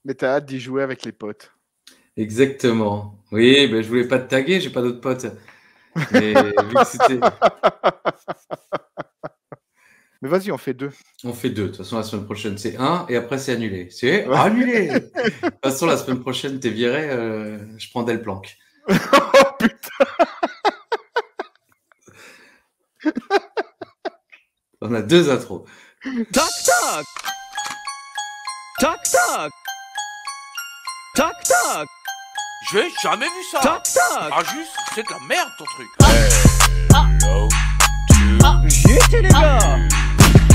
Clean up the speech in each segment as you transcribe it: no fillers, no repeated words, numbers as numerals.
Mais t'as hâte d'y jouer avec les potes. Exactement. Oui, ben, je voulais pas te taguer, j'ai pas d'autres potes. Mais vu que c'était... Mais vas-y, on fait 2. On fait 2. De toute façon, la semaine prochaine, c'est 1 et après, c'est annulé. C'est Ouais. annulé. De toute façon, la semaine prochaine, t'es viré, je prends Del Planque. Oh putain. On a 2 intros. Toc toc. Toc toc. Toc toc. J'ai jamais vu ça. Toc toc. Ah juste, c'est de la merde ton truc. J'étais les gars.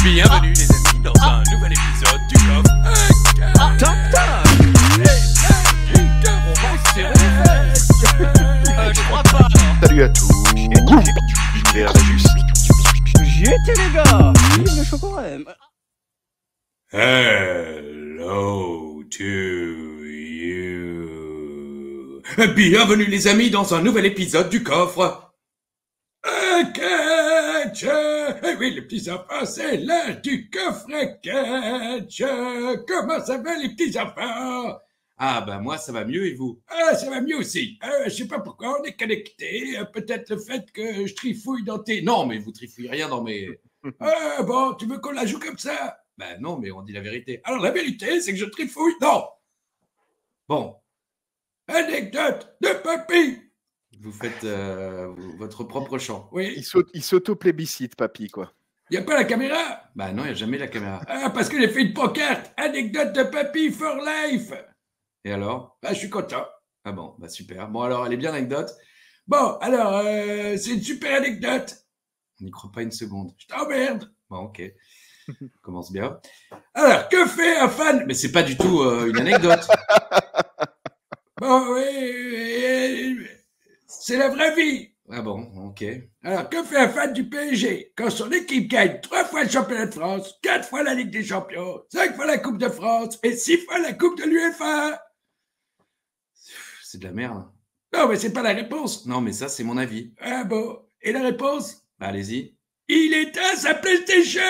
Bienvenue les amis dans un nouvel épisode du coffre. Toc toc. On va se serrer les fesses. Je crois pas. Salut à tous. L'univers d'Ajus. J'étais les gars. Vive le chocolat. Hello to you. Bienvenue les amis dans un nouvel épisode du coffre. Catch. Eh oui les petits enfants, c'est l'âge du coffre catch. Comment ça va les petits enfants? Ah bah moi ça va mieux et vous? Ah ça va mieux aussi. Je sais pas pourquoi on est connectés. Peut-être le fait que je trifouille dans tes... Non mais vous trifouillez rien dans mes... Ah bon, tu veux qu'on la joue comme ça? Ben non, mais on dit la vérité. Alors la vérité, c'est que je trifouille. Non. Bon. Anecdote de papy. Vous faites votre propre chant. Oui. Il s'auto-plébiscite, papy, quoi. Il n'y a pas la caméra? Ben non, il n'y a jamais la caméra. Ah, parce que j'ai fait une pancarte. Anecdote de papy for life. Et alors? Ben, je suis content. Ah bon, bah super. Bon, alors, elle est bien l'anecdote. Bon, alors, c'est une super anecdote. On n'y croit pas une seconde. Je t'emmerde. Bon, ok. Commence bien. Alors, que fait un fan? Mais c'est pas du tout une anecdote. Bon, oui, c'est la vraie vie. Ah bon, ok. Alors, que fait un fan du PSG quand son équipe gagne 3 fois le championnat de France, 4 fois la Ligue des Champions, 5 fois la Coupe de France et 6 fois la Coupe de l'UEFA? C'est de la merde. Non, mais c'est pas la réponse. Non, mais ça, c'est mon avis. Ah bon. Et la réponse? Bah, allez-y. Il éteint sa PlayStation.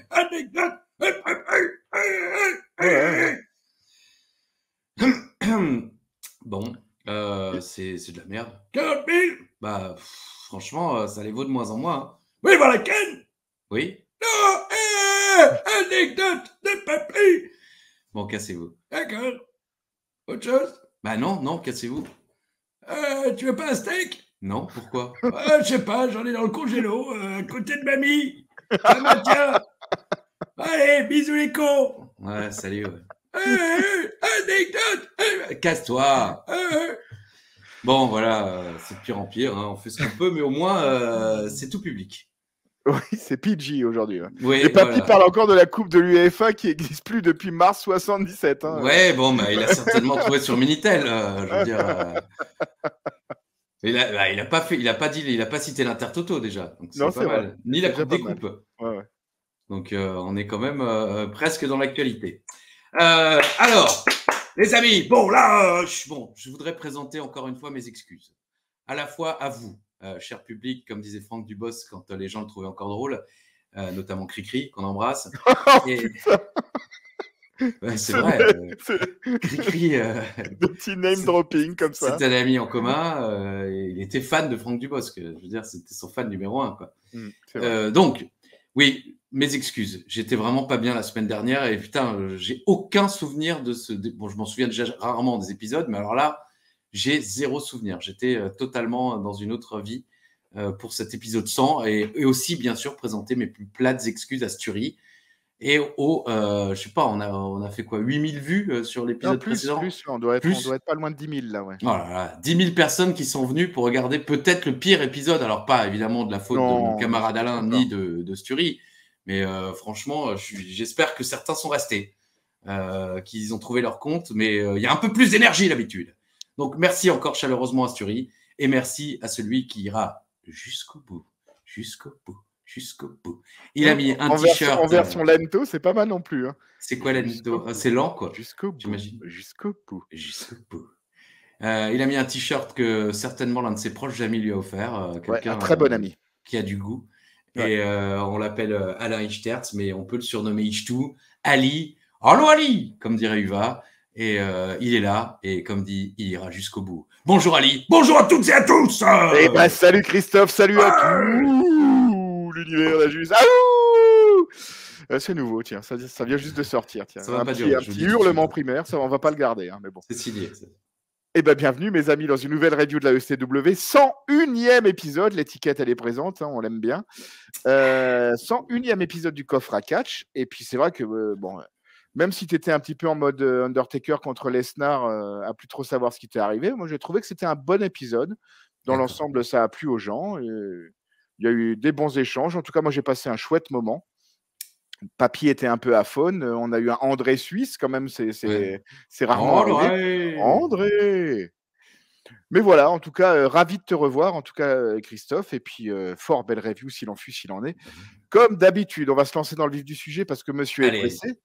Anecdote. Bon, c'est de la merde. 40 000. Bah, franchement, ça les vaut de moins en moins. Hein. Oui, voilà, Ken. Oui. Non, anecdote de papy. Bon, cassez-vous. D'accord. Autre chose? Bah non, cassez-vous. Tu veux pas un steak? Non, pourquoi? Je sais pas, j'en ai dans le congélo, à côté de mamie. Ça maintient. Allez, bisous les cons. Ouais, salut. Ouais. Anecdote. Casse-toi. Bon, voilà, c'est de pire en pire. Hein, on fait ce qu'on peut, mais au moins, c'est tout public. Oui, c'est PG aujourd'hui. Ouais. Oui, et papy parle encore de la Coupe de l'UEFA qui n'existe plus depuis mars 77. Hein. Ouais, bon, bah, il a certainement trouvé sur Minitel. Je veux dire. Il a pas cité l'Intertoto déjà. Donc c'est pas mal. Vrai. Ni la Coupe des Coupes. Ouais. Donc on est quand même presque dans l'actualité. Alors, les amis, bon là, je voudrais présenter encore une fois mes excuses. À la fois à vous, cher public, comme disait Franck Dubos quand les gens le trouvaient encore drôle, notamment Cricri, qu'on embrasse. Et... Ouais, c'est vrai. Cricri. De petit name dropping comme ça. C'était un ami en commun. Il était fan de Franck Dubos. Je veux dire, c'était son fan numéro 1. Quoi. Donc, oui, mes excuses. J'étais vraiment pas bien la semaine dernière et putain, j'ai aucun souvenir de ce. Bon, je m'en souviens déjà rarement des épisodes, mais alors là, j'ai 0 souvenir. J'étais totalement dans une autre vie pour cet épisode 100 et aussi, bien sûr, présenter mes plus plates excuses à Sturie. Et je sais pas, on a fait quoi, 8000 vues sur l'épisode précédent? Plus, on doit être pas loin de 10 000 là, ouais. Voilà, 10 000 personnes qui sont venues pour regarder peut-être le pire épisode. Alors pas évidemment de la faute de mon camarade Alain ni de Sturie, mais franchement, j'espère que certains sont restés, qu'ils ont trouvé leur compte, mais il y a un peu plus d'énergie d'habitude. Donc merci encore chaleureusement à Sturie et merci à celui qui ira jusqu'au bout. Il a mis un t-shirt. En version lento, c'est pas mal non plus. Hein. C'est quoi lento? C'est lent, quoi. Jusqu'au bout. J'imagine. Jusqu'au bout. Il a mis un t-shirt que certainement l'un de ses proches amis lui a offert. Un très bon ami. Qui a du goût. Ouais. Et on l'appelle Alain Ichterz, mais on peut le surnommer Ichtou. Ali, allô Ali, comme dirait Uva. Et il est là, et comme dit, il ira jusqu'au bout. Bonjour Ali, bonjour à toutes et à tous. Eh ben, salut Christophe, salut à tout l'univers la juste. Ah ouh c'est nouveau, tiens, ça vient juste de sortir. Tiens. Ça va un pas petit, durer, un je vous petit le dis tout de hurlement suite. primaire, ça on va pas le garder, hein, mais bon. C'est signé. Eh ben, bienvenue mes amis dans une nouvelle review de la ECW, 101e épisode, l'étiquette elle est présente, hein, on l'aime bien. 101e épisode du coffre à catch, et puis c'est vrai que, bon, même si tu étais un petit peu en mode Undertaker contre Lesnar, à plus trop savoir ce qui t'est arrivé, moi j'ai trouvé que c'était un bon épisode. Dans D'accord. l'ensemble, ça a plu aux gens. Il y a eu des bons échanges. En tout cas, moi j'ai passé un chouette moment. Papy était un peu aphone. On a eu un André Suisse, quand même, c'est Ouais. rarement arrivé. André! Mais voilà, en tout cas, ravi de te revoir, en tout cas, Christophe. Et puis, fort belle review, s'il en fut, s'il en est. Comme d'habitude, on va se lancer dans le vif du sujet parce que monsieur est Allez, pressé.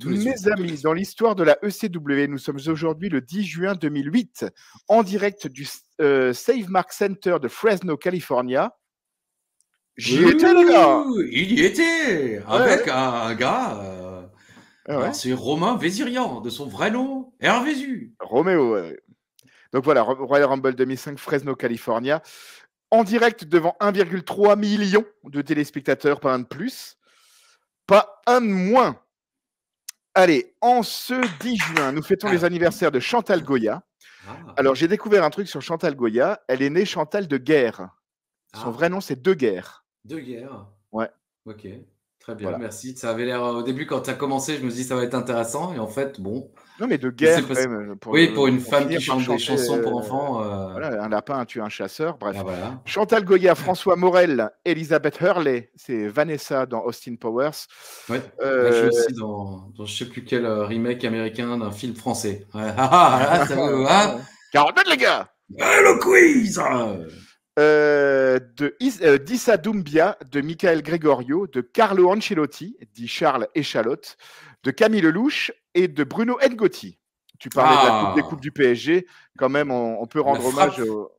tout de Mes suite. amis, dans l'histoire de la ECW, nous sommes aujourd'hui le 10 juin 2008, en direct du Save Mark Center de Fresno, California. J'y étais, les gars! Ouh, il y était avec un gars. Ah ouais. Alors c'est Romain Vézirian, de son vrai nom, Hervézu. Roméo, ouais. Donc voilà, Royal Rumble 2005, Fresno, California. En direct devant 1,3 million de téléspectateurs, pas un de plus, pas un de moins. Allez, en ce 10 juin, nous fêtons les anniversaires de Chantal Goya. Ah, Alors, j'ai découvert un truc sur Chantal Goya. Elle est née Chantal de Guerre. Son vrai nom, c'est De Guerre. De guerre. Ouais. Ok, très bien, Voilà. merci. Ça avait l'air, au début, quand tu as commencé, je me dis ça va être intéressant, et en fait, bon. Non, mais De Guerre, parce- quand même. pour une femme finir qui par chante des chanter, chansons pour enfants. Voilà, un lapin a tué un chasseur, bref. Ah, voilà. Chantal Goya, François Morel, Elisabeth Hurley, c'est Vanessa dans Austin Powers. Ouais, elle joue aussi dans je sais plus quel remake américain d'un film français. Ouais. Là, ça vous, hein 42 les gars. Le quiz d'Issa Doumbia, de Michael Gregorio, de Carlo Ancelotti, dit Charles Échalote, de Camille Lelouch et de Bruno Ngotti. Tu parlais de la coupe des coupes du PSG, quand même, on peut rendre hommage au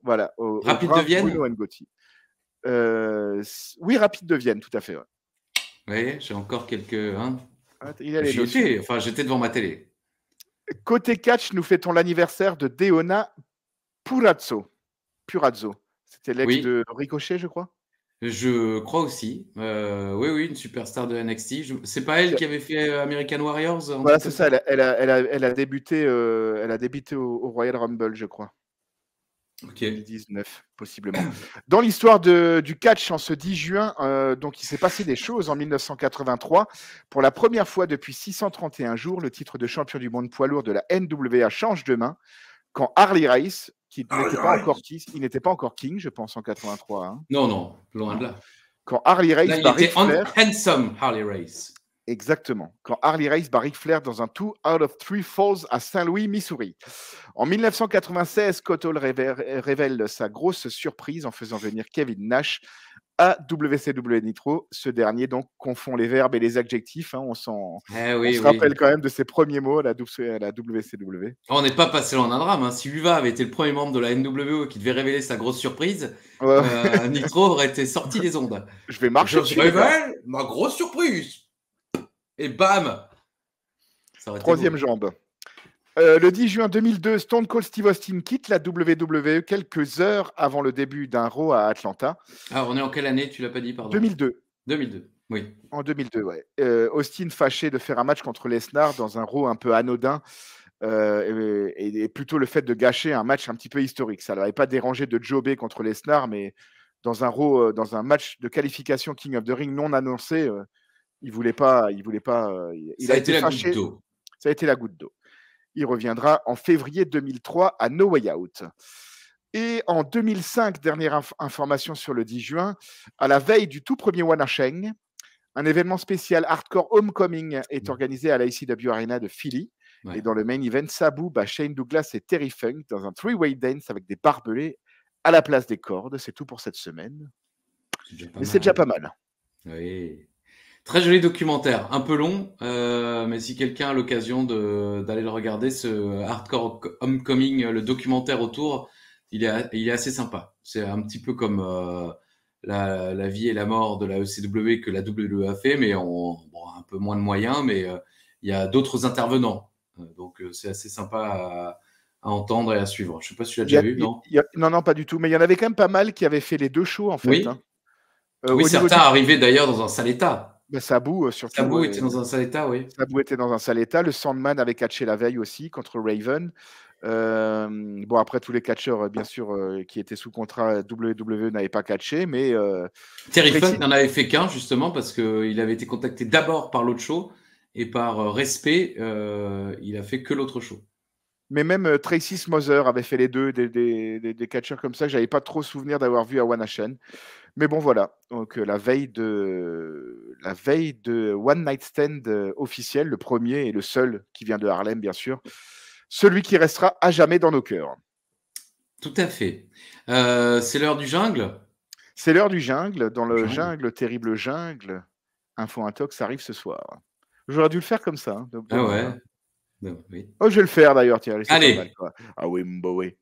Rapide brave de Vienne. Bruno Ngotti. Oui, Rapide de Vienne, tout à fait. Ouais. Oui, j'ai encore quelques. Hein. Il a les dossiers. J'étais devant ma télé. Côté catch, nous fêtons l'anniversaire de Deonna Purrazzo. C'était l'ex de Ricochet, je crois. Je crois aussi. Oui, une superstar de NXT. C'est pas elle qui avait fait American Warriors. Voilà, c'est ça. Elle a débuté au Royal Rumble, je crois. Ok. 2019, possiblement. Dans l'histoire du catch en ce 10 juin, donc il s'est passé des choses en 1983. Pour la première fois depuis 631 jours, le titre de champion du monde poids lourd de la NWA change de main quand Harley Race, qui n'était pas encore King, je pense, en 83. Hein. Non, loin de là. Quand Harley Race là, il était handsome, Harley Race. Exactement. Quand Harley Race bat Ric Flair dans un 2 out of 3 Falls à Saint-Louis, Missouri. En 1996, Scott Hall révèle sa grosse surprise en faisant venir Kevin Nash à WCW Nitro. Ce dernier donc confond les verbes et les adjectifs. Hein. On se rappelle quand même de ses premiers mots à la WCW. On n'est pas passé loin d'un drame. Hein. Si Uva avait été le premier membre de la NWO qui devait révéler sa grosse surprise, Nitro aurait été sorti des ondes. Je vais marcher Je révèle ma grosse surprise. Et bam! Troisième jambe. Le 10 juin 2002, Stone Cold Steve Austin quitte la WWE quelques heures avant le début d'un Raw à Atlanta. Ah, on est en quelle année? Tu l'as pas dit, pardon. 2002. 2002, oui. En 2002, ouais. Austin fâché de faire un match contre Lesnar dans un Raw un peu anodin et plutôt le fait de gâcher un match un petit peu historique. Ça ne l'avait pas dérangé de jobber contre Lesnar, mais dans un Raw, dans un match de qualification King of the Ring non annoncé, il voulait pas. Il a été fâché. Ça a été la goutte d'eau. Il reviendra en février 2003 à No Way Out. Et en 2005, dernière information sur le 10 juin, à la veille du tout premier Wanasheng, un événement spécial Hardcore Homecoming est organisé à l'ICW Arena de Philly. Ouais. Et dans le main event, Sabu bat Shane Douglas et Terry Funk dans un three-way dance avec des barbelés à la place des cordes. C'est tout pour cette semaine. Mais c'est déjà pas mal. Oui. Très joli documentaire, un peu long, mais si quelqu'un a l'occasion d'aller le regarder, ce Hardcore Homecoming, le documentaire autour, il est assez sympa. C'est un petit peu comme la vie et la mort de la ECW que la WWE a fait, mais un peu moins de moyens, mais il y a d'autres intervenants. Donc, c'est assez sympa à entendre et à suivre. Je ne sais pas si tu l'as déjà vu, non? Non, pas du tout. Mais il y en avait quand même pas mal qui avaient fait les 2 shows, en fait. Oui, Hein. oui, certains arrivaient d'ailleurs dans un sal état. Sabu, surtout. Sabu était dans un sale état, oui. Sabu était dans un sale état. Le Sandman avait catché la veille aussi contre Raven. Bon, après, tous les catcheurs, bien sûr, qui étaient sous contrat WWE n'avaient pas catché, mais... Terry Funk n'en avait fait qu'un, justement, parce qu'il avait été contacté d'abord par l'autre show, et par respect, il a fait que l'autre show. Mais même Tracy Smother avait fait les deux, des catcheurs comme ça que j'avais pas trop souvenir d'avoir vu à One Nation. Mais bon, voilà. Donc, la veille de One Night Stand officiel, le premier et le seul qui vient de Harlem, bien sûr. Celui qui restera à jamais dans nos cœurs. Tout à fait. C'est l'heure du jungle? C'est l'heure du jungle. Dans le jungle, terrible jungle, Info Intox arrive ce soir. J'aurais dû le faire comme ça. Hein, donc, ah ouais. Oui. Oh, je vais le faire d'ailleurs. Tiens, allez. Awimbowe.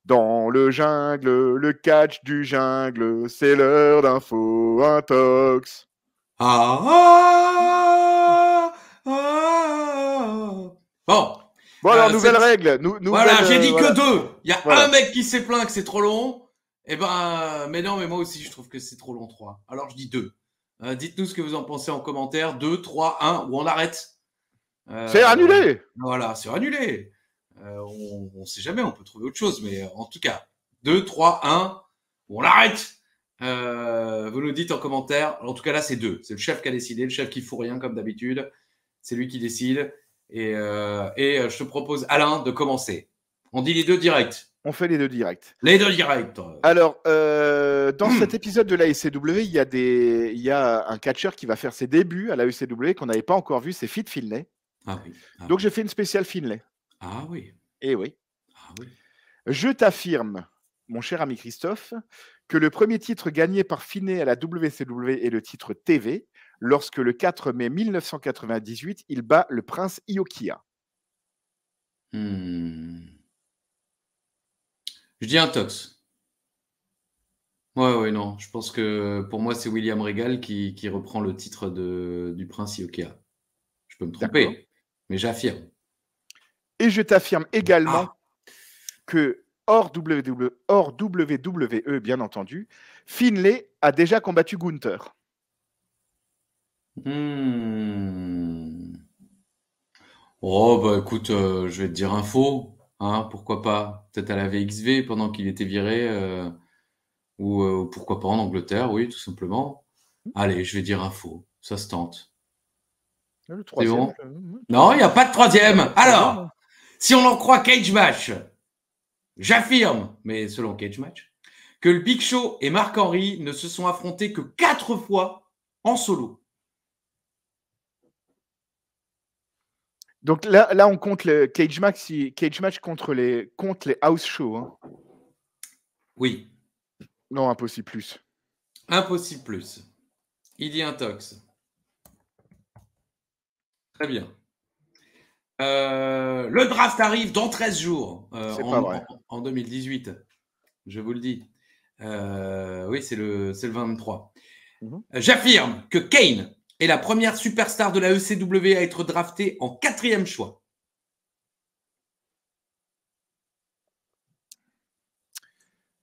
Dans le jungle, le catch du jungle, c'est l'heure d'Info Intox. Bon, alors, nouvelle règle. Voilà, j'ai dit que 2. Il y a un mec qui s'est plaint que c'est trop long. Eh ben, mais non, mais moi aussi, je trouve que c'est trop long, 3. Alors, je dis 2. Dites-nous ce que vous en pensez en commentaire. 2, 3, 1, ou on arrête. C'est annulé. Voilà, c'est annulé. On ne sait jamais, on peut trouver autre chose. Mais en tout cas, 2, 3, 1, ou on l'arrête. Vous nous dites en commentaire. En tout cas, là, c'est 2. C'est le chef qui a décidé. Le chef qui fout rien, comme d'habitude. C'est lui qui décide. Et je te propose, Alain, de commencer. On dit les 2 directs. On fait les 2 directs. Les 2 directs. Alors, dans cet épisode de la ECW, il y a un catcheur qui va faire ses débuts à la ECW qu'on n'avait pas encore vu, c'est Fit Finlay. Ah oui. Donc, j'ai fait une spéciale Finlay. Ah oui. Eh oui. Ah oui. Je t'affirme, mon cher ami Christophe, que le premier titre gagné par Finlay à la WCW est le titre TV, lorsque le 4 mai 1998, il bat le prince Iokia. Je dis Intox. Ouais, non. Je pense que pour moi, c'est William Regal qui reprend le titre du prince Iokia. Je peux me tromper, mais j'affirme. Et je t'affirme également que hors WWE, bien entendu, Finlay a déjà combattu Gunther. Oh, bah écoute, je vais te dire un faux. Hein, pourquoi pas? Peut-être à la VXV pendant qu'il était viré. Ou pourquoi pas en Angleterre, oui, tout simplement. Allez, je vais dire un faux. Ça se tente. Le troisième. Bon. Non, il n'y a pas de troisième. Alors, si on en croit Cage Match, j'affirme, mais selon Cage Match, que le Big Show et Mark Henry ne se sont affrontés que 4 fois en solo. Donc là, on compte le Cage Match contre les house shows. Hein. Oui. Non, impossible plus. Impossible plus. Il dit Intox. Très bien. Le draft arrive dans 13 jours. En 2018. Je vous le dis. Oui, c'est le 23. J'affirme que Kane est la première superstar de la ECW à être draftée en 4e choix.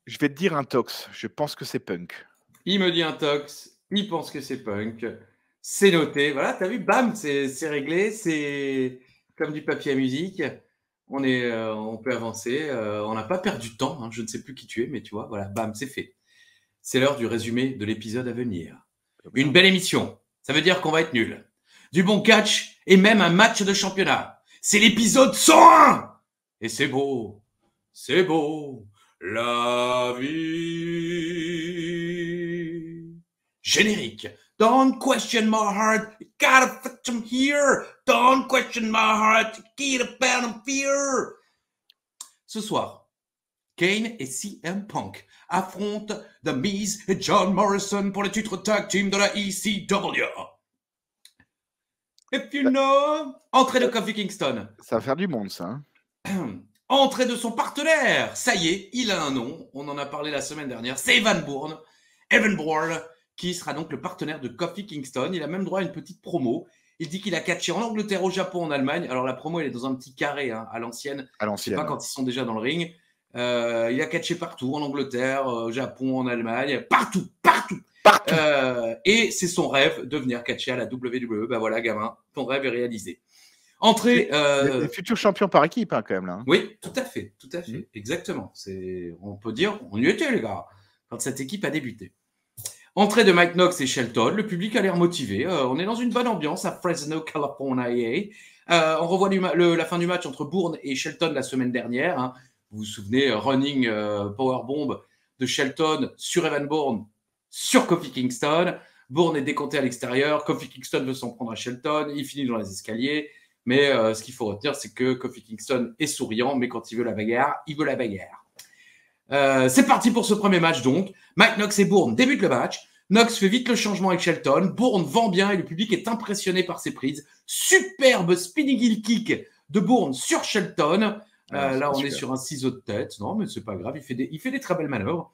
Je vais te dire Intox. Je pense que c'est Punk. Il me dit Intox. Il pense que c'est Punk. C'est noté. Voilà, t'as vu, bam, c'est réglé. C'est comme du papier à musique. On peut avancer. On n'a pas perdu de temps. Hein. Je ne sais plus qui tu es, mais tu vois, voilà, bam, c'est fait. C'est l'heure du résumé de l'épisode à venir. Une belle émission. Ça veut dire qu'on va être nul. Du bon catch et même un match de championnat. C'est l'épisode 101. Et c'est beau. C'est beau. La vie. Générique. Don't question my heart. You gotta fit some here. Don't question my heart. You get a bad of fear. Ce soir, Kane et CM Punk affrontent The Miz et John Morrison pour le titre tag team de la ECW. If you know... Entrée de Kofi Kingston. Ça va faire du monde, ça. Hein. Entrée de son partenaire. Ça y est, il a un nom. On en a parlé la semaine dernière. C'est Evan Bourne. Evan Bourne, qui sera donc le partenaire de Kofi Kingston. Il a même droit à une petite promo. Il dit qu'il a catché en Angleterre, au Japon, en Allemagne. Alors la promo, elle est dans un petit carré à l'ancienne. À Je sais l'ancienne. pas quand ils sont déjà dans le ring. Il a catché partout, en Angleterre, au Japon, en Allemagne, partout. Partout. Et c'est son rêve de venir catcher à la WWE. Ben voilà, gamin, ton rêve est réalisé. Entrée. Les futurs champions par équipe, hein, quand même, là. Hein. Oui, tout à fait, exactement. On peut dire, on y était, les gars, quand cette équipe a débuté. Entrée de Mike Knox et Shelton, le public a l'air motivé. On est dans une bonne ambiance à Fresno, California. On revoit la fin du match entre Bourne et Shelton la semaine dernière. Hein. Vous vous souvenez, running powerbomb de Shelton sur Evan Bourne, sur Kofi Kingston. Bourne est décompté à l'extérieur. Kofi Kingston veut s'en prendre à Shelton. Il finit dans les escaliers. Mais ce qu'il faut retenir, c'est que Kofi Kingston est souriant, mais quand il veut la bagarre, il veut la bagarre. C'est parti pour ce premier match donc. Mike Knox et Bourne débutent le match. Knox fait vite le changement avec Shelton. Bourne vend bien et le public est impressionné par ses prises. Superbe spinning heel kick de Bourne sur Shelton. Là, on est sur un ciseau de tête. Non, mais c'est pas grave. Il fait des très belles manœuvres.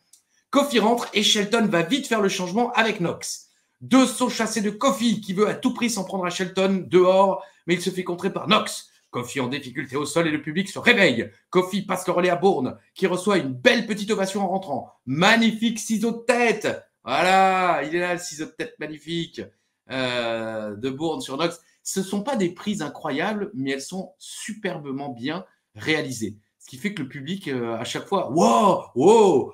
Kofi rentre et Shelton va vite faire le changement avec Knox. Deux sauts chassés de Kofi qui veut à tout prix s'en prendre à Shelton dehors, mais il se fait contrer par Knox. Kofi en difficulté au sol et le public se réveille. Kofi passe le relais à Bourne qui reçoit une belle petite ovation en rentrant. Magnifique ciseau de tête. Voilà, il est là le ciseau de tête magnifique de Bourne sur Knox. Ce ne sont pas des prises incroyables, mais elles sont superbement bien réalisées. Ce qui fait que le public, à chaque fois, wow,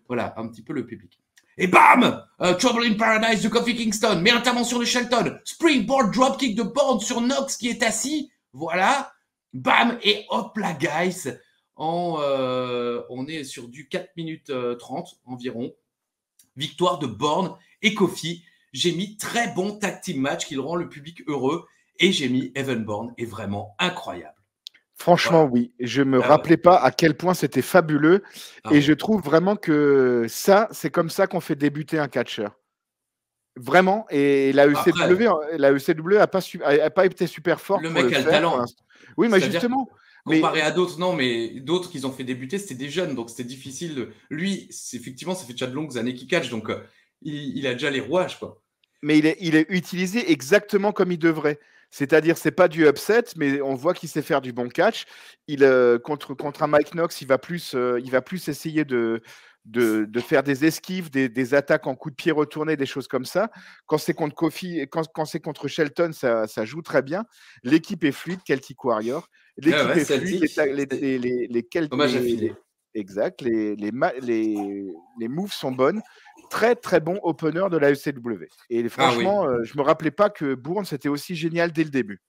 voilà, un petit peu le public. Et bam, Trouble in Paradise de Kofi Kingston, mais intervention de Shelton, springboard dropkick de Bourne sur Knox qui est assis, voilà, bam, et hop là, guys, on est sur du 4 minutes 30 environ, victoire de Bourne et Kofi. J'ai mis très bon tag team match qui rend le public heureux, et j'ai mis Evan Bourne est vraiment incroyable. Franchement, oui. Je me rappelais pas à quel point c'était fabuleux. Et je trouve vraiment que ça, c'est comme ça qu'on fait débuter un catcheur. Vraiment. Et la ECW n'a pas été super forte. Le mec a le talent. Oui, mais justement. Comparé à d'autres, non, mais d'autres qu'ils ont fait débuter, c'était des jeunes. Donc, c'était difficile. Lui, effectivement, ça fait déjà de longues années qu'il catch. Donc, il a déjà les rouages, quoi. Mais il est utilisé exactement comme il devrait. C'est-à-dire, c'est pas du upset, mais on voit qu'il sait faire du bon catch. Contre un Mike Knox, il va plus essayer de faire des esquives, des attaques en coup de pied retourné, des choses comme ça. Quand c'est contre Kofi, quand c'est contre Shelton, ça joue très bien. L'équipe est fluide, Celtic Warrior. L'équipe est fluide. Exact. Les moves sont bonnes. Très, très bon opener de la ECW. Et franchement, je me rappelais pas que Bourne, c'était aussi génial dès le début.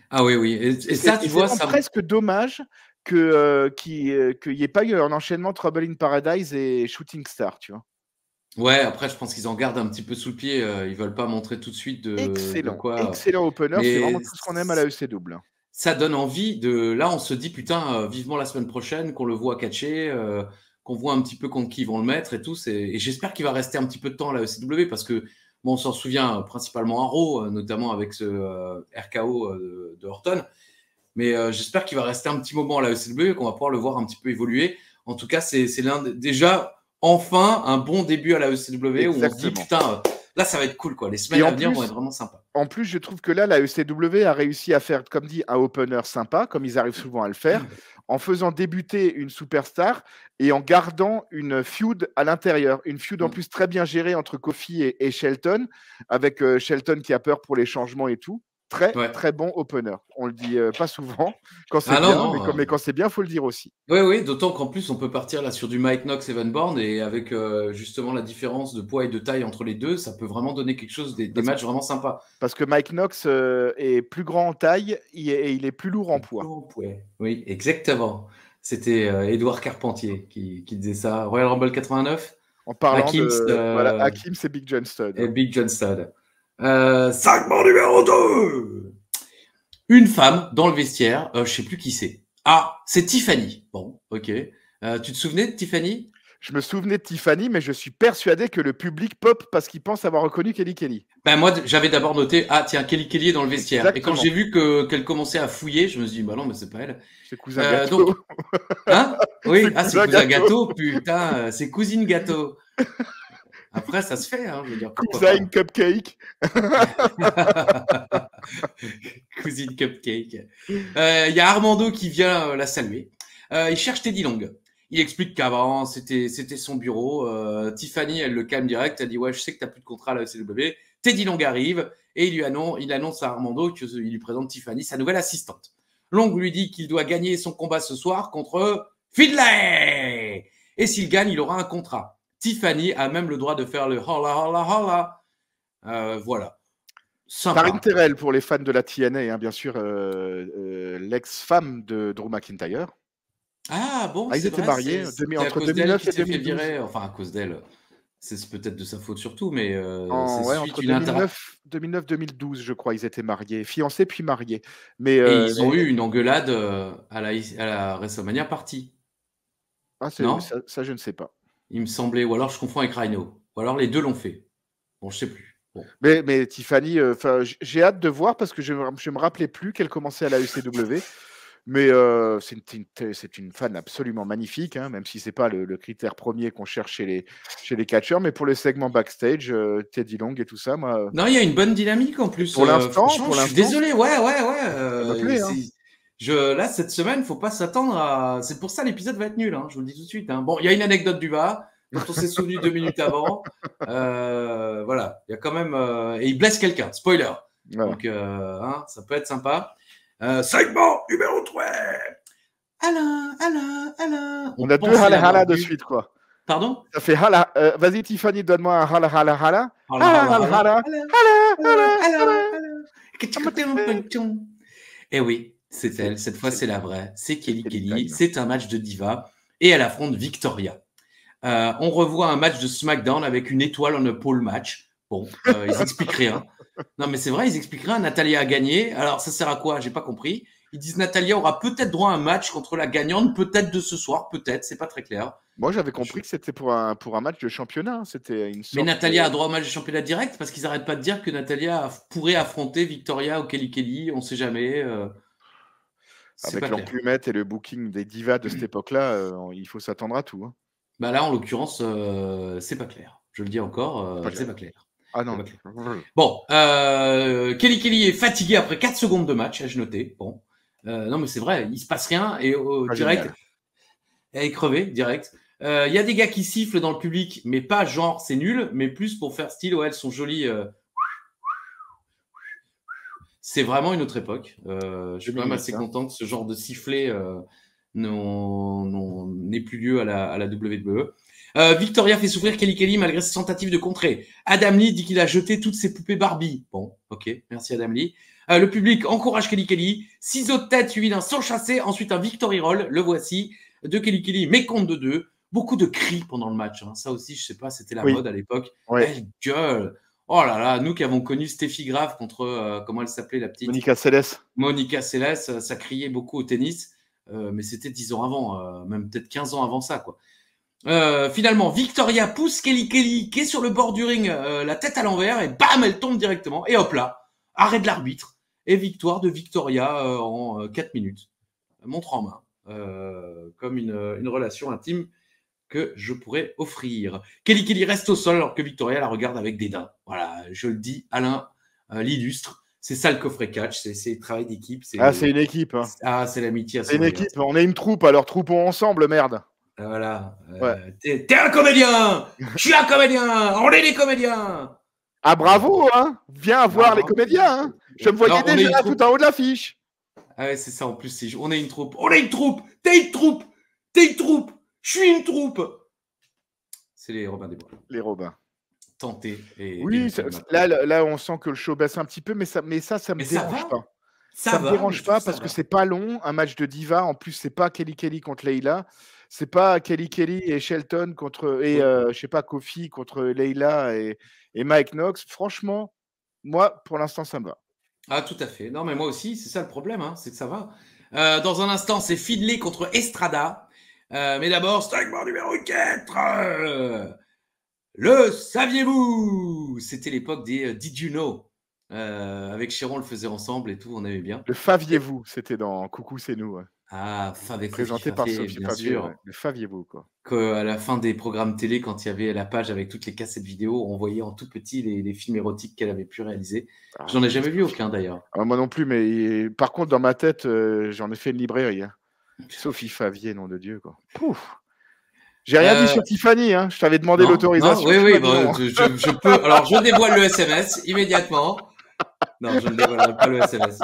Ah oui. Et ça, tu vois, c'est presque dommage qu'il n'y ait pas eu un enchaînement Trouble in Paradise et Shooting Star, tu vois. Ouais, après, je pense qu'ils en gardent un petit peu sous le pied. Ils veulent pas montrer tout de suite excellent, de quoi. Excellent opener, c'est vraiment tout ce qu'on aime à la ECW. Ça donne envie de. Là, on se dit, putain, vivement la semaine prochaine, qu'on le voit catcher, qu'on voit un petit peu contre qui ils vont le mettre et tout. Et j'espère qu'il va rester un petit peu de temps à la ECW parce que, bon, on s'en souvient principalement à Raw, notamment avec ce RKO de Orton. Mais j'espère qu'il va rester un petit moment à la ECW et qu'on va pouvoir le voir un petit peu évoluer. En tout cas, c'est déjà enfin un bon début à la ECW où on se dit, putain, là, ça va être cool, quoi. Les semaines à venir vont être vraiment sympas. En plus, je trouve que là, la ECW a réussi à faire, comme dit, un opener sympa, comme ils arrivent souvent à le faire, en faisant débuter une superstar et en gardant une feud à l'intérieur. Une feud en plus très bien gérée entre Kofi et Shelton, avec Shelton qui a peur pour les changements et tout. Très bon opener. On le dit pas souvent quand c'est bien, mais quand c'est bien, il faut le dire aussi. Oui, d'autant qu'en plus, on peut partir là sur du Mike Knox et Evan Bourne et avec justement la différence de poids et de taille entre les deux, ça peut vraiment donner quelque chose, des matchs vraiment sympas. Parce que Mike Knox est plus grand en taille et il est plus lourd en poids. Oui, exactement. C'était Édouard Carpentier qui disait ça. Royal Rumble 89. En parlant Hakim, c'est Big John Studd. Et Big John Studd. Segment numéro 2. Une femme dans le vestiaire, je sais plus qui c'est. Ah, c'est Tiffany. Bon, ok. Tu te souvenais de Tiffany? Je me souvenais de Tiffany, mais je suis persuadé que le public pop parce qu'il pense avoir reconnu Kelly Kelly. Ben moi, j'avais d'abord noté, ah tiens, Kelly Kelly est dans le vestiaire. Exactement. Et quand j'ai vu qu'elle commençait à fouiller, je me suis dit, bah non, mais c'est pas elle. C'est cousin gâteau. Donc... Hein? Oui, c'est cousin gâteau, putain, c'est cousine gâteau. Après, ça se fait, hein, je veux dire, pourquoi Cousine Cupcake. Cousine Cupcake. Il y a Armando qui vient la saluer. Il cherche Teddy Long. Il explique qu'avant, c'était son bureau. Tiffany, elle le calme direct. Elle dit, ouais, je sais que tu n'as plus de contrat à la ECW. Teddy Long arrive et il annonce à Armando qu'il lui présente Tiffany, sa nouvelle assistante. Long lui dit qu'il doit gagner son combat ce soir contre Finlay. Et s'il gagne, il aura un contrat. Tiffany a même le droit de faire le holla, holla, holla. Voilà. Sympa. Taryn Terrell pour les fans de la TNA, hein, bien sûr, l'ex-femme de Drew McIntyre. Ah bon, ils étaient mariés entre 2009 et 2012. Enfin, à cause d'elle, c'est peut-être de sa faute surtout, mais entre 2009-2012, je crois, ils étaient mariés, fiancés puis mariés. Mais, et ils ont eu une engueulade à la WrestleMania Party. Ah, ça, je ne sais pas. Il me semblait, ou alors je confonds avec Rhino, ou alors les deux l'ont fait. Bon, je sais plus. Bon. Mais Tiffany, j'ai hâte de voir parce que je me rappelais plus qu'elle commençait à la ECW. Mais c'est une fan absolument magnifique, hein, même si c'est pas le critère premier qu'on cherche chez les catcheurs. Mais pour le segment backstage, Teddy Long et tout ça, moi. Non, il y a une bonne dynamique en plus. Pour l'instant, je suis désolé. Ouais. Là, cette semaine, faut pas s'attendre à. C'est pour ça l'épisode va être nul. Hein, je vous le dis tout de suite. Hein. Bon, il y a une anecdote du bas dont on s'est souvenu 2 minutes avant. Voilà, il y a quand même et il blesse quelqu'un. Spoiler. Voilà. Donc, ça peut être sympa. Segment numéro 3. Alain. On a 2 hala de suite, quoi. Pardon? Ça fait hala. Vas-y, Tiffany, donne-moi un hala. Et oui, c'est elle. Cette fois, c'est la vraie. C'est Kelly. C'est un match de diva. Et elle affronte Victoria. On revoit un match de SmackDown avec une étoile en a pole match. Bon, ils expliquent rien. Non, mais c'est vrai, ils expliquent rien. Natalia a gagné. Alors, ça sert à quoi? J'ai pas compris. Ils disent Natalia aura peut-être droit à un match contre la gagnante, peut-être de ce soir, peut-être. C'est pas très clair. Moi, j'avais compris que c'était pour un match de championnat. C'était une sorte. Mais Natalia a droit au match de championnat direct parce qu'ils n'arrêtent pas de dire que Natalia pourrait affronter Victoria ou Kelly. On sait jamais. Avec l'empumette et le booking des divas de cette époque-là, il faut s'attendre à tout. Hein. Bah là, en l'occurrence, c'est pas clair. Je le dis encore, c'est pas clair. Ah non. Bon, Kelly est fatigué après 4 secondes de match, ai-je noté. Bon, non mais c'est vrai, il se passe rien et direct, elle est crevée direct. Il y a des gars qui sifflent dans le public, mais pas genre c'est nul, mais plus pour faire style ouais elles sont jolies. C'est vraiment une autre époque. Je suis quand même assez content que ce genre de sifflet n'ait plus lieu à la WWE. Victoria fait souffrir Kelly malgré ses tentatives de contrer. Adam Lee dit qu'il a jeté toutes ses poupées Barbie. Bon, ok, merci Adam Lee. Le public encourage Kelly. Ciseaux de tête suivi d'un saut chassé, ensuite un Victory Roll, le voici, de Kelly, mais compte de 2. Beaucoup de cris pendant le match. Hein. Ça aussi, je sais pas, c'était la mode à l'époque. Ouais. Elle gueule. Oh là là, nous qui avons connu Steffi Graf contre, comment elle s'appelait la petite Monica Seles, ça criait beaucoup au tennis. Mais c'était 10 ans avant, même peut-être 15 ans avant ça, quoi. Finalement, Victoria pousse Kelly qui est sur le bord du ring, la tête à l'envers, et bam, elle tombe directement. Et hop là, arrêt de l'arbitre. Et victoire de Victoria en 4 minutes. Montre en main. Comme une relation intime que je pourrais offrir. Kelly reste au sol alors que Victoria la regarde avec dédain. Voilà, je le dis, Alain l'illustre. C'est ça le coffret catch, c'est le travail d'équipe. C'est une équipe. Hein. Ah, c'est l'amitié. C'est une équipe, on est une troupe, alors troupons ensemble, merde. Voilà. T'es un comédien. Je suis un comédien. On est des comédiens. Ah bravo, hein. Viens voir les comédiens. Hein. Je me voyais déjà tout en haut de l'affiche. Ah ouais, c'est ça en plus. On est une troupe. On est une troupe. T'es une troupe. T'es une troupe. Je suis une troupe. C'est les Robins des Bois. Les Robins. Tenté. Oui, là, on sent que le show baisse un petit peu, mais ça me dérange pas. Ça me dérange pas parce que c'est pas long, un match de diva. En plus, c'est pas Kelly contre Layla. C'est pas Kelly et Shelton contre je sais pas, Kofi contre Layla et Mike Knox. Franchement, moi, pour l'instant, ça me va. Ah, tout à fait. Non, mais moi aussi, c'est ça le problème, hein, c'est que ça va. Dans un instant, c'est Finlay contre Estrada. Mais d'abord, segment numéro 4. Le saviez-vous? C'était l'époque des Did You Know. Avec Chiron, on le faisait ensemble et tout, on aimait bien. Le faviez-vous, c'était dans Coucou, c'est nous. Ouais. Ah, avec présenté par Sophie bien Favier. sûr. Ouais. Le Faviez-vous, quoi. Qu'à la fin des programmes télé, quand il y avait la page avec toutes les cassettes vidéo, on voyait en tout petit les films érotiques qu'elle avait pu réaliser. Ah, J'en ai jamais vu aucun d'ailleurs. moi non plus, mais par contre, dans ma tête, j'en ai fait une librairie. Hein. Sophie Favier, nom de Dieu, quoi. Pouf. J'ai rien dit sur Tiffany, hein. Je t'avais demandé l'autorisation. Oui, je peux. Alors, je dévoile le SMS immédiatement. Non, je ne dévoilerai pas le SMS.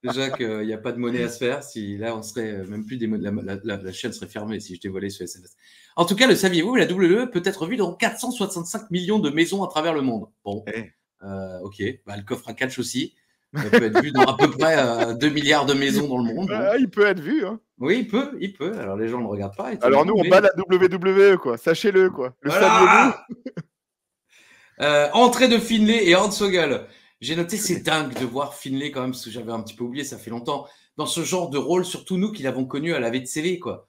Déjà qu'il n'y a pas de monnaie à se faire. Si là, on serait même plus la chaîne serait fermée si je dévoilais ce SMS. En tout cas, le saviez-vous, la WWE peut être vue dans 465 millions de maisons à travers le monde. Bon, ok. Le coffre à catch aussi. Il peut être vu dans à peu près 2 milliards de maisons dans le monde. Bon. Il peut être vu. Hein. Oui, il peut. Alors, les gens ne le regardent pas. Alors, nous, on bat la WWE, quoi. Sachez-le, quoi. Le saviez-vous. Entrée de Finlay et Hornswoggle. J'ai noté, c'est dingue de voir Finlay quand même, parce que j'avais un petit peu oublié, ça fait longtemps, dans ce genre de rôle, surtout nous qui l'avons connu à la VTV, quoi.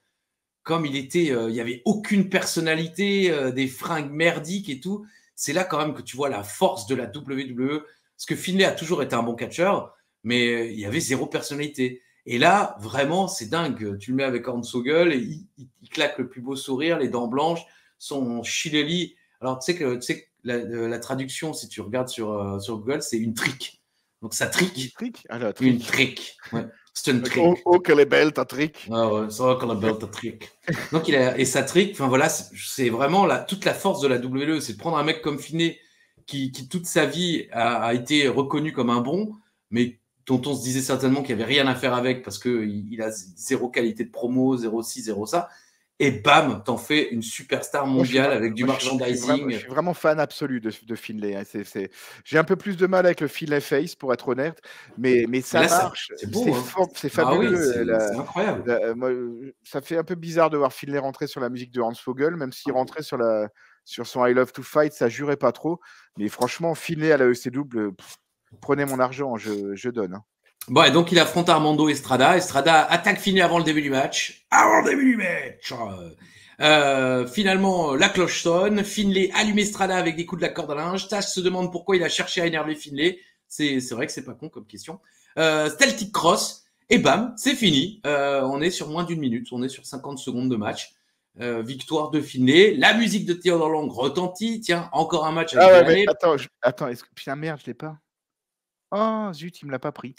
Comme il était, il y avait aucune personnalité, des fringues merdiques et tout. C'est là quand même que tu vois la force de la WWE, parce que Finlay a toujours été un bon catcheur, mais il y avait zéro personnalité. Et là, vraiment, c'est dingue. Tu le mets avec Hornswoggle et il claque le plus beau sourire, les dents blanches, son shillelagh. Alors, tu sais que la traduction, si tu regardes sur Google, c'est une trick. Donc, ça trick. Une trick. Alors, une trick. Ouais. C'est une trick. Oh, quelle est belle ta trick. Ah ouais, c'est vrai qu'elle est belle ta trick. Donc, et sa trick, enfin voilà, c'est vraiment toute la force de la WWE. C'est de prendre un mec comme Finlay qui toute sa vie a été reconnu comme un bon, mais dont on se disait certainement qu'il n'y avait rien à faire avec parce qu'il a zéro qualité de promo, zéro ci, zéro ça. Et bam, t'en fais une superstar mondiale avec du merchandising. Je suis vraiment fan absolu de Finlay. Hein. J'ai un peu plus de mal avec le Finlay Face, pour être honnête, mais ça là, marche. C'est beau, c'est fabuleux. C'est incroyable. Moi, ça fait un peu bizarre de voir Finlay rentrer sur la musique de Hornswoggle, même s'il rentrait sur son I Love to Fight, ça jurait pas trop. Mais franchement, Finlay à la ECW, prenez mon argent, je donne. Hein. Bon, et donc il affronte Armando Estrada. Estrada attaque Finlay avant le début du match. Finalement, la cloche sonne. Finlay allume Estrada avec des coups de la corde à linge. Tash se demande pourquoi il a cherché à énerver Finlay. C'est vrai que c'est pas con comme question. Celtic Cross. Et bam, c'est fini. On est sur moins d'une minute. On est sur 50 secondes de match. Victoire de Finlay. La musique de Theodore Long retentit. Tiens, encore un match avec attends, putain, merde, je l'ai pas. Oh, zut, il me l'a pas pris.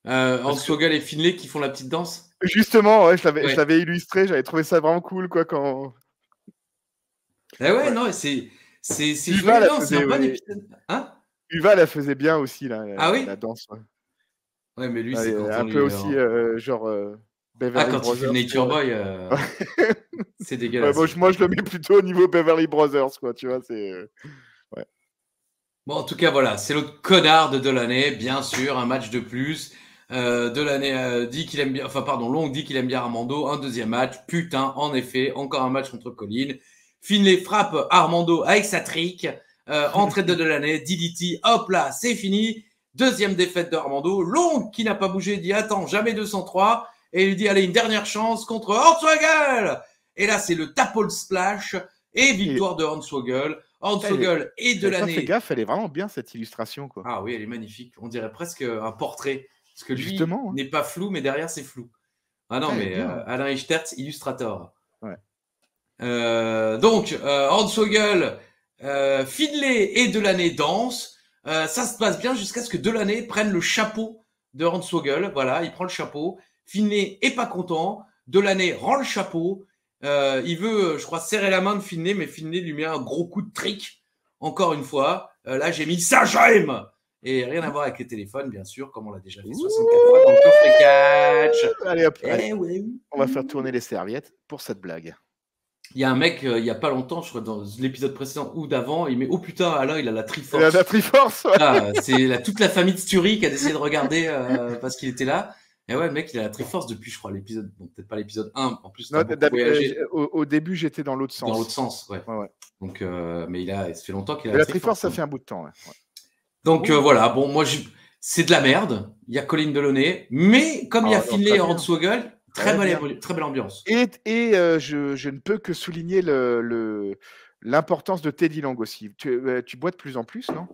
Hornswoggle et Finlay qui font la petite danse. Justement, ouais, je l'avais illustré, j'avais trouvé ça vraiment cool, quoi, quand. Non, c'est Uva, joli, c'est un bon épisode. Hein? Uva la faisait bien aussi, là, oui la danse. Ouais, mais lui, c'est quand un peu aussi, genre Beverly quand Brothers. il fait Nature Boy, c'est dégueulasse. Moi, je le mets plutôt au niveau Beverly Brothers, quoi, tu vois, c'est. Ouais. Bon, en tout cas, voilà, c'est l'autre connard de l'année, bien sûr, un match de plus. De l'année dit qu'il aime bien, Long dit qu'il aime bien Armando, un deuxième match, putain, en effet, encore un match contre Colin. Finlay frappe Armando avec sa trick, entrée de l'année, DDT, hop là, c'est fini, deuxième défaite de Armando. Long qui n'a pas bougé dit attends, jamais 203, et il lui dit allez, une dernière chance contre Hornswoggle. Et là, c'est le Tapple Splash et victoire de Hornswoggle. Hornswoggle et de l'année. Fais gaffe, elle est vraiment bien cette illustration, quoi. Ah oui, elle est magnifique, on dirait presque un portrait. Parce que lui justement, n'est pas flou, mais derrière, c'est flou. Ah non, mais Alain Ichtertz, illustrator. Ouais. Donc, Hornswoggle, Finlay et Delaney dansent. Ça se passe bien jusqu'à ce que Delaney prenne le chapeau de Hornswoggle. Voilà, il prend le chapeau. Finlay est pas content. Delaney rend le chapeau. Il veut, je crois, serrer la main de Finlay, mais Finlay lui met un gros coup de trick. Encore une fois. Là, j'ai mis ça, j'aime. Et rien à voir avec les téléphones, bien sûr, comme on l'a déjà fait 64 fois dans le coffre catch. Allez, hop, on va faire tourner les serviettes pour cette blague. Il y a un mec, il n'y a pas longtemps, je crois, dans l'épisode précédent ou d'avant, il met « Oh putain, Alain, il a la Triforce ». Il a la Triforce, ouais. Ah, c'est toute la famille de Sturi qui a décidé de regarder parce qu'il était là. Et ouais, le mec, il a la Triforce depuis, je crois, l'épisode... Bon, peut-être pas l'épisode 1, en plus, au début, j'étais dans l'autre sens. Dans l'autre sens, ouais. Donc, mais ça fait longtemps qu'il a la Triforce. Ça fait un bout de temps, ouais. Donc voilà, bon, moi, c'est de la merde. Il y a Colin Delaunay, mais comme il y a Finlay et Hornswoggle, très belle ambiance. Et je ne peux que souligner l'importance de Teddy Long aussi. Tu bois de plus en plus, non?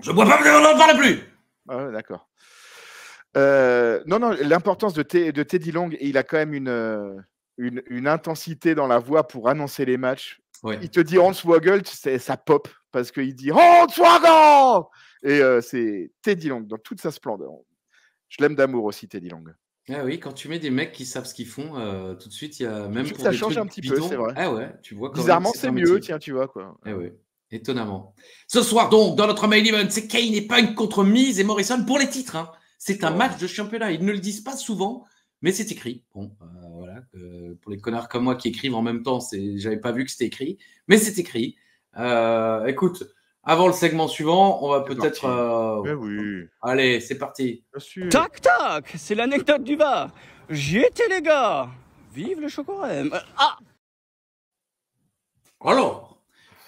Je bois pas, on n'en parle plus. Ah, d'accord. Non, l'importance de Teddy Long, il a quand même une intensité dans la voix pour annoncer les matchs. Ouais. Il te dit Hornswoggle, ça pop parce qu'il dit Hornswoggle et c'est Teddy Long dans toute sa splendeur. Je l'aime d'amour aussi, Teddy Long. Ah oui, quand tu mets des mecs qui savent ce qu'ils font, tout de suite, il y a même pour ça des change trucs un petit peu, bidons. c'est vrai. Ah ouais, tu vois. Bizarrement, c'est mieux, tiens, tu vois quoi. Ah ouais, étonnamment. Ce soir donc, dans notre main event, c'est Kane et Punk contre Miz et Morrison pour les titres. Hein. C'est un match de championnat. Ils ne le disent pas souvent, mais c'est écrit. Bon, voilà. Pour les connards comme moi qui écrivent en même temps, j'avais pas vu que c'était écrit, mais c'est écrit. Écoute, avant le segment suivant, on va peut-être. Oui. Allez, c'est parti. Tac, tac, c'est l'anecdote du VAR. J'y étais, les gars. Vive le Chocorème. Alors,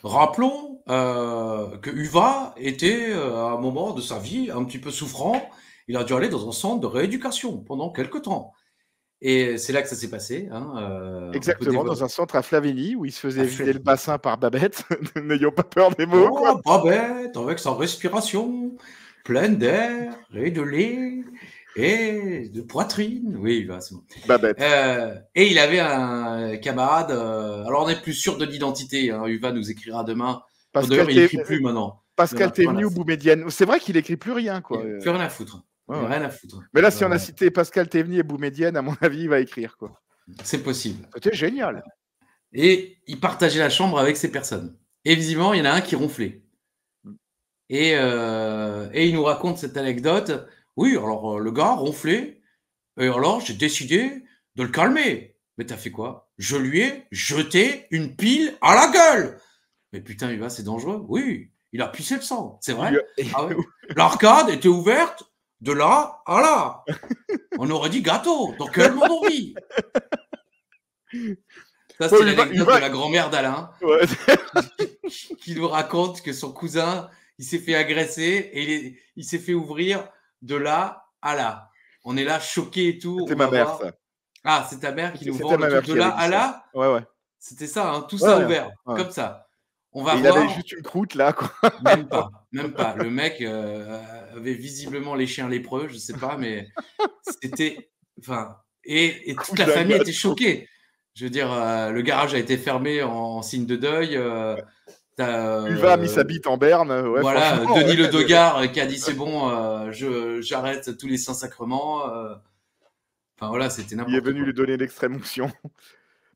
rappelons que Uva était à un moment de sa vie un petit peu souffrant. Il a dû aller dans un centre de rééducation pendant quelques temps. Et c'est là que ça s'est passé. Hein, exactement, dans un centre à Flavigny où il se faisait vider le bassin par Babette. N'ayons pas peur des mots. Oh, Babette, avec sa respiration pleine d'air et de lait et de poitrine. Oui, c'est bon. Babette. Et il avait un camarade. Alors, on n'est plus sûr de l'identité. Hein, Uva nous écrira demain. D'ailleurs, il n'écrit plus maintenant. Pascal Théveni ou Boumedienne. C'est vrai qu'il n'écrit plus rien. Quoi. Plus rien à foutre. Rien à foutre. Mais là, si on a cité Pascal Théveni et Boumedienne, à mon avis, il va écrire. Quoi. C'est possible. C'était génial. Et il partageait la chambre avec ces personnes. Et visiblement, il y en a un qui ronflait. Et il nous raconte cette anecdote. Oui, alors le gars ronflait. Et alors, j'ai décidé de le calmer. Mais t'as fait quoi? Je lui ai jeté une pile à la gueule. Mais putain, Uva, c'est dangereux. Oui, il a pissé le sang. C'est vrai. Ah ouais. L'arcade était ouverte de là à là. On aurait dit gâteau. Dans quel monde on vit? Ça, c'est l'anecdote de la grand-mère d'Alain qui nous raconte que son cousin, il s'est fait agresser et il s'est fait ouvrir de là à là. On est là choqués et tout. C'était ma mère, ça. Ah, c'est ta mère qui nous vend le truc de là à là? Ouais. C'était ça, hein, tout ça ouvert, comme ça. On va voir. Il avait juste une croûte là, quoi. Même pas. Le mec avait visiblement les chiens lépreux, je sais pas, mais c'était. Enfin, et toute la famille était choquée. Je veux dire, le garage a été fermé en signe de deuil. Uva a mis sa bite en berne. Ouais, voilà, Denis Le Dogard qui a dit c'est bon, j'arrête tous les Saint-Sacrements. Enfin voilà, c'était n'importe quoi. Il est venu lui donner l'extrême onction.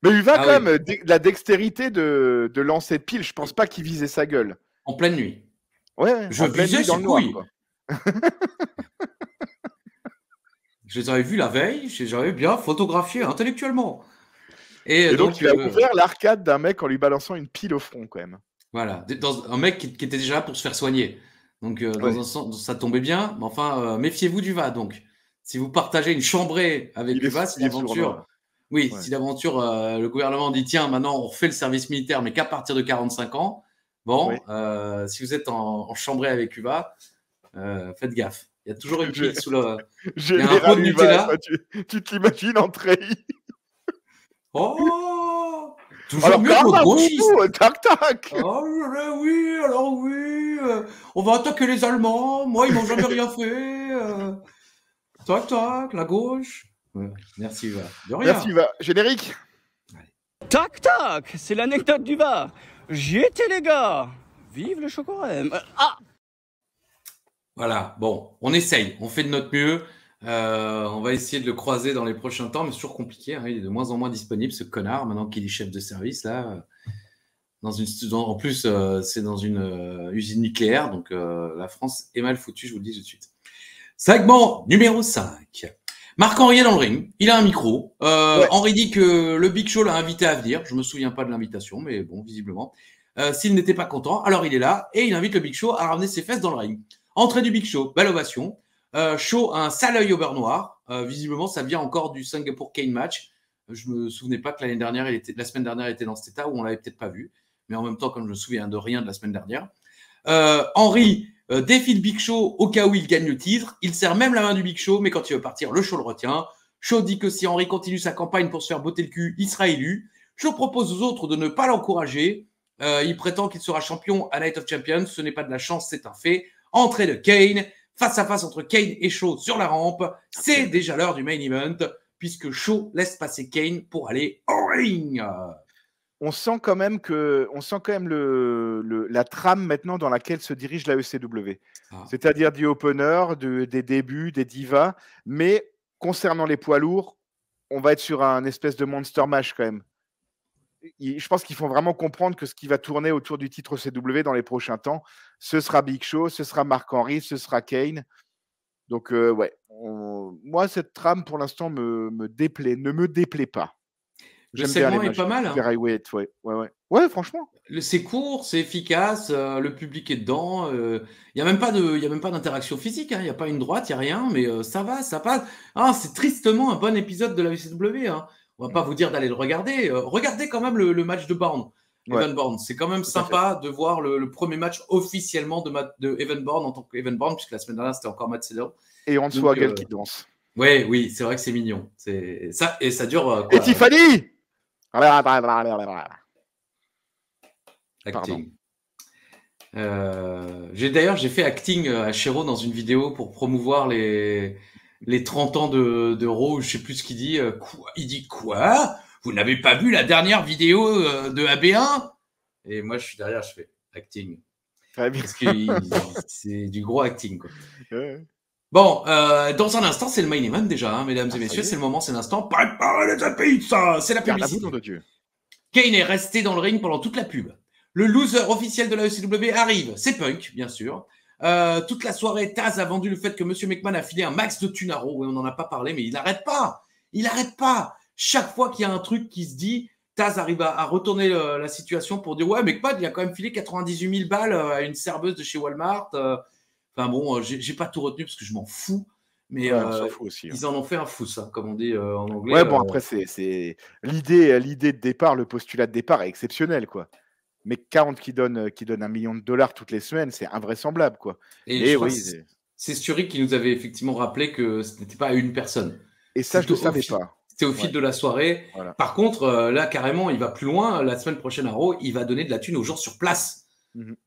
Mais Uva, quand même, la dextérité de lancer de pile, je pense pas qu'il visait sa gueule. En pleine nuit. Ouais, je visais ses couilles. Je les avais vus la veille, je les avais bien photographiés intellectuellement. Et donc, il a ouvert l'arcade d'un mec en lui balançant une pile au front, quand même. Voilà, un mec qui était déjà là pour se faire soigner. Donc, dans un sens, ça tombait bien. Mais enfin, méfiez-vous d'Uva. Donc, si vous partagez une chambrée avec Uva, si d'aventure, si d'aventure le gouvernement dit tiens, maintenant on refait le service militaire, mais qu'à partir de 45 ans, bon, si vous êtes en chambrée avec Uva, faites gaffe. Il y a toujours une pile sous le. Il y a un pot de Nutella. Tu t'imagines en treillis. Oh, toujours mieux que gauchiste. Tac, tac. Oh, oui, on va attaquer les Allemands. Moi, ils m'ont jamais rien fait. Tac, tac, la gauche. Ouais. Merci, Uva. De rien. Merci, Uva. Générique. Allez. Tac, tac, c'est l'anecdote du VAR. J'y étais, les gars. Vive le Chocorème. Voilà, bon, on essaye. On fait de notre mieux. On va essayer de le croiser dans les prochains temps, mais c'est toujours compliqué. Hein. Il est de moins en moins disponible, ce connard, maintenant qu'il est chef de service. Là, en plus, c'est dans une usine nucléaire, donc la France est mal foutue, je vous le dis tout de suite. Segment numéro 5. Marc-Henri est dans le ring, il a un micro. Henri dit que le Big Show l'a invité à venir. Je ne me souviens pas de l'invitation, mais bon, visiblement. S'il n'était pas content, alors il est là et il invite le Big Show à ramener ses fesses dans le ring. Entrée du Big Show, belle ovation. Show a un sale œil au beurre noir. Visiblement, ça vient encore du Singapore Kane match. Je me souvenais pas que la semaine dernière, il était dans cet état où on l'avait peut-être pas vu. Mais en même temps, comme je me souviens de rien de la semaine dernière. Henry défie le Big Show au cas où il gagne le titre. Il serre même la main du Big Show, mais quand il veut partir, le Show le retient. Show dit que si Henry continue sa campagne pour se faire botter le cul, il sera élu. Show propose aux autres de ne pas l'encourager. Il prétend qu'il sera champion à Night of Champions. Ce n'est pas de la chance, c'est un fait. Entrée de Kane. face à face entre Kane et Shaw sur la rampe. C'est déjà l'heure du main event, puisque Shaw laisse passer Kane pour aller au ring. On sent quand même la trame maintenant dans laquelle se dirige la ECW. C'est-à-dire du opener, des débuts, des divas, mais concernant les poids lourds, on va être sur un espèce de monster match quand même. Je pense qu'ils font vraiment comprendre que ce qui va tourner autour du titre ECW dans les prochains temps, ce sera Big Show, ce sera Mark Henry, ce sera Kane. Donc moi cette trame pour l'instant ne me déplaît pas. Le segment est pas mal. Ouais, franchement. C'est court, c'est efficace, le public est dedans. Il n'y a même pas d'interaction physique. Il n'y a pas une droite, il n'y a rien, mais ça va, ça passe. C'est tristement un bon épisode de la ECW. On ne va pas vous dire d'aller le regarder. Regardez quand même le match de Bourne. Evan Bourne. C'est quand même sympa de voir le premier match officiellement de Evan Bourne en tant qu'Evan Bourne, puisque la semaine dernière, c'était encore Matt Sydal. Et en dessous, Hagel qui danse. Oui, c'est vrai que c'est mignon. Et ça dure. Et Tiffany Acting. J'ai fait acting à Chéreau dans une vidéo pour promouvoir les 30 ans de Raw. Je sais plus ce qu'il dit. Quoi il dit quoi? Vous n'avez pas vu la dernière vidéo de AB1? Et moi, je suis derrière, je fais acting. Parce que c'est du gros acting, quoi. Bon, dans un instant, c'est le main event déjà, mesdames et messieurs. C'est le moment, c'est l'instant. Préparez les pizza. C'est la publicité. Kane est resté dans le ring pendant toute la pub. Le loser officiel de la ECW arrive. C'est Punk, bien sûr. Toute la soirée, Taz a vendu le fait que Monsieur McMahon a filé un max de thunes à Raw. Oui, on n'en a pas parlé, mais il n'arrête pas. Chaque fois qu'il y a un truc qui se dit, Taz arrive à retourner la situation pour dire « Ouais, McMahon, il a quand même filé 98 000 balles à une serveuse de chez Walmart. » Enfin bon, j'ai pas tout retenu parce que je m'en fous. Mais on s'en fout aussi, ils en ont fait un fou, ça, comme on dit en anglais. Ouais, bon, après, c'est l'idée de départ, le postulat de départ est exceptionnel, quoi. Mais 40 qui donne $1 million toutes les semaines, c'est invraisemblable, quoi. Et oui, c'est Sturry qui nous avait effectivement rappelé que ce n'était pas à une personne. Et ça, je ne le savais pas. C'était au fil de la soirée. Voilà. Par contre, là, carrément, il va plus loin. La semaine prochaine à Raw, il va donner de la thune aux gens sur place.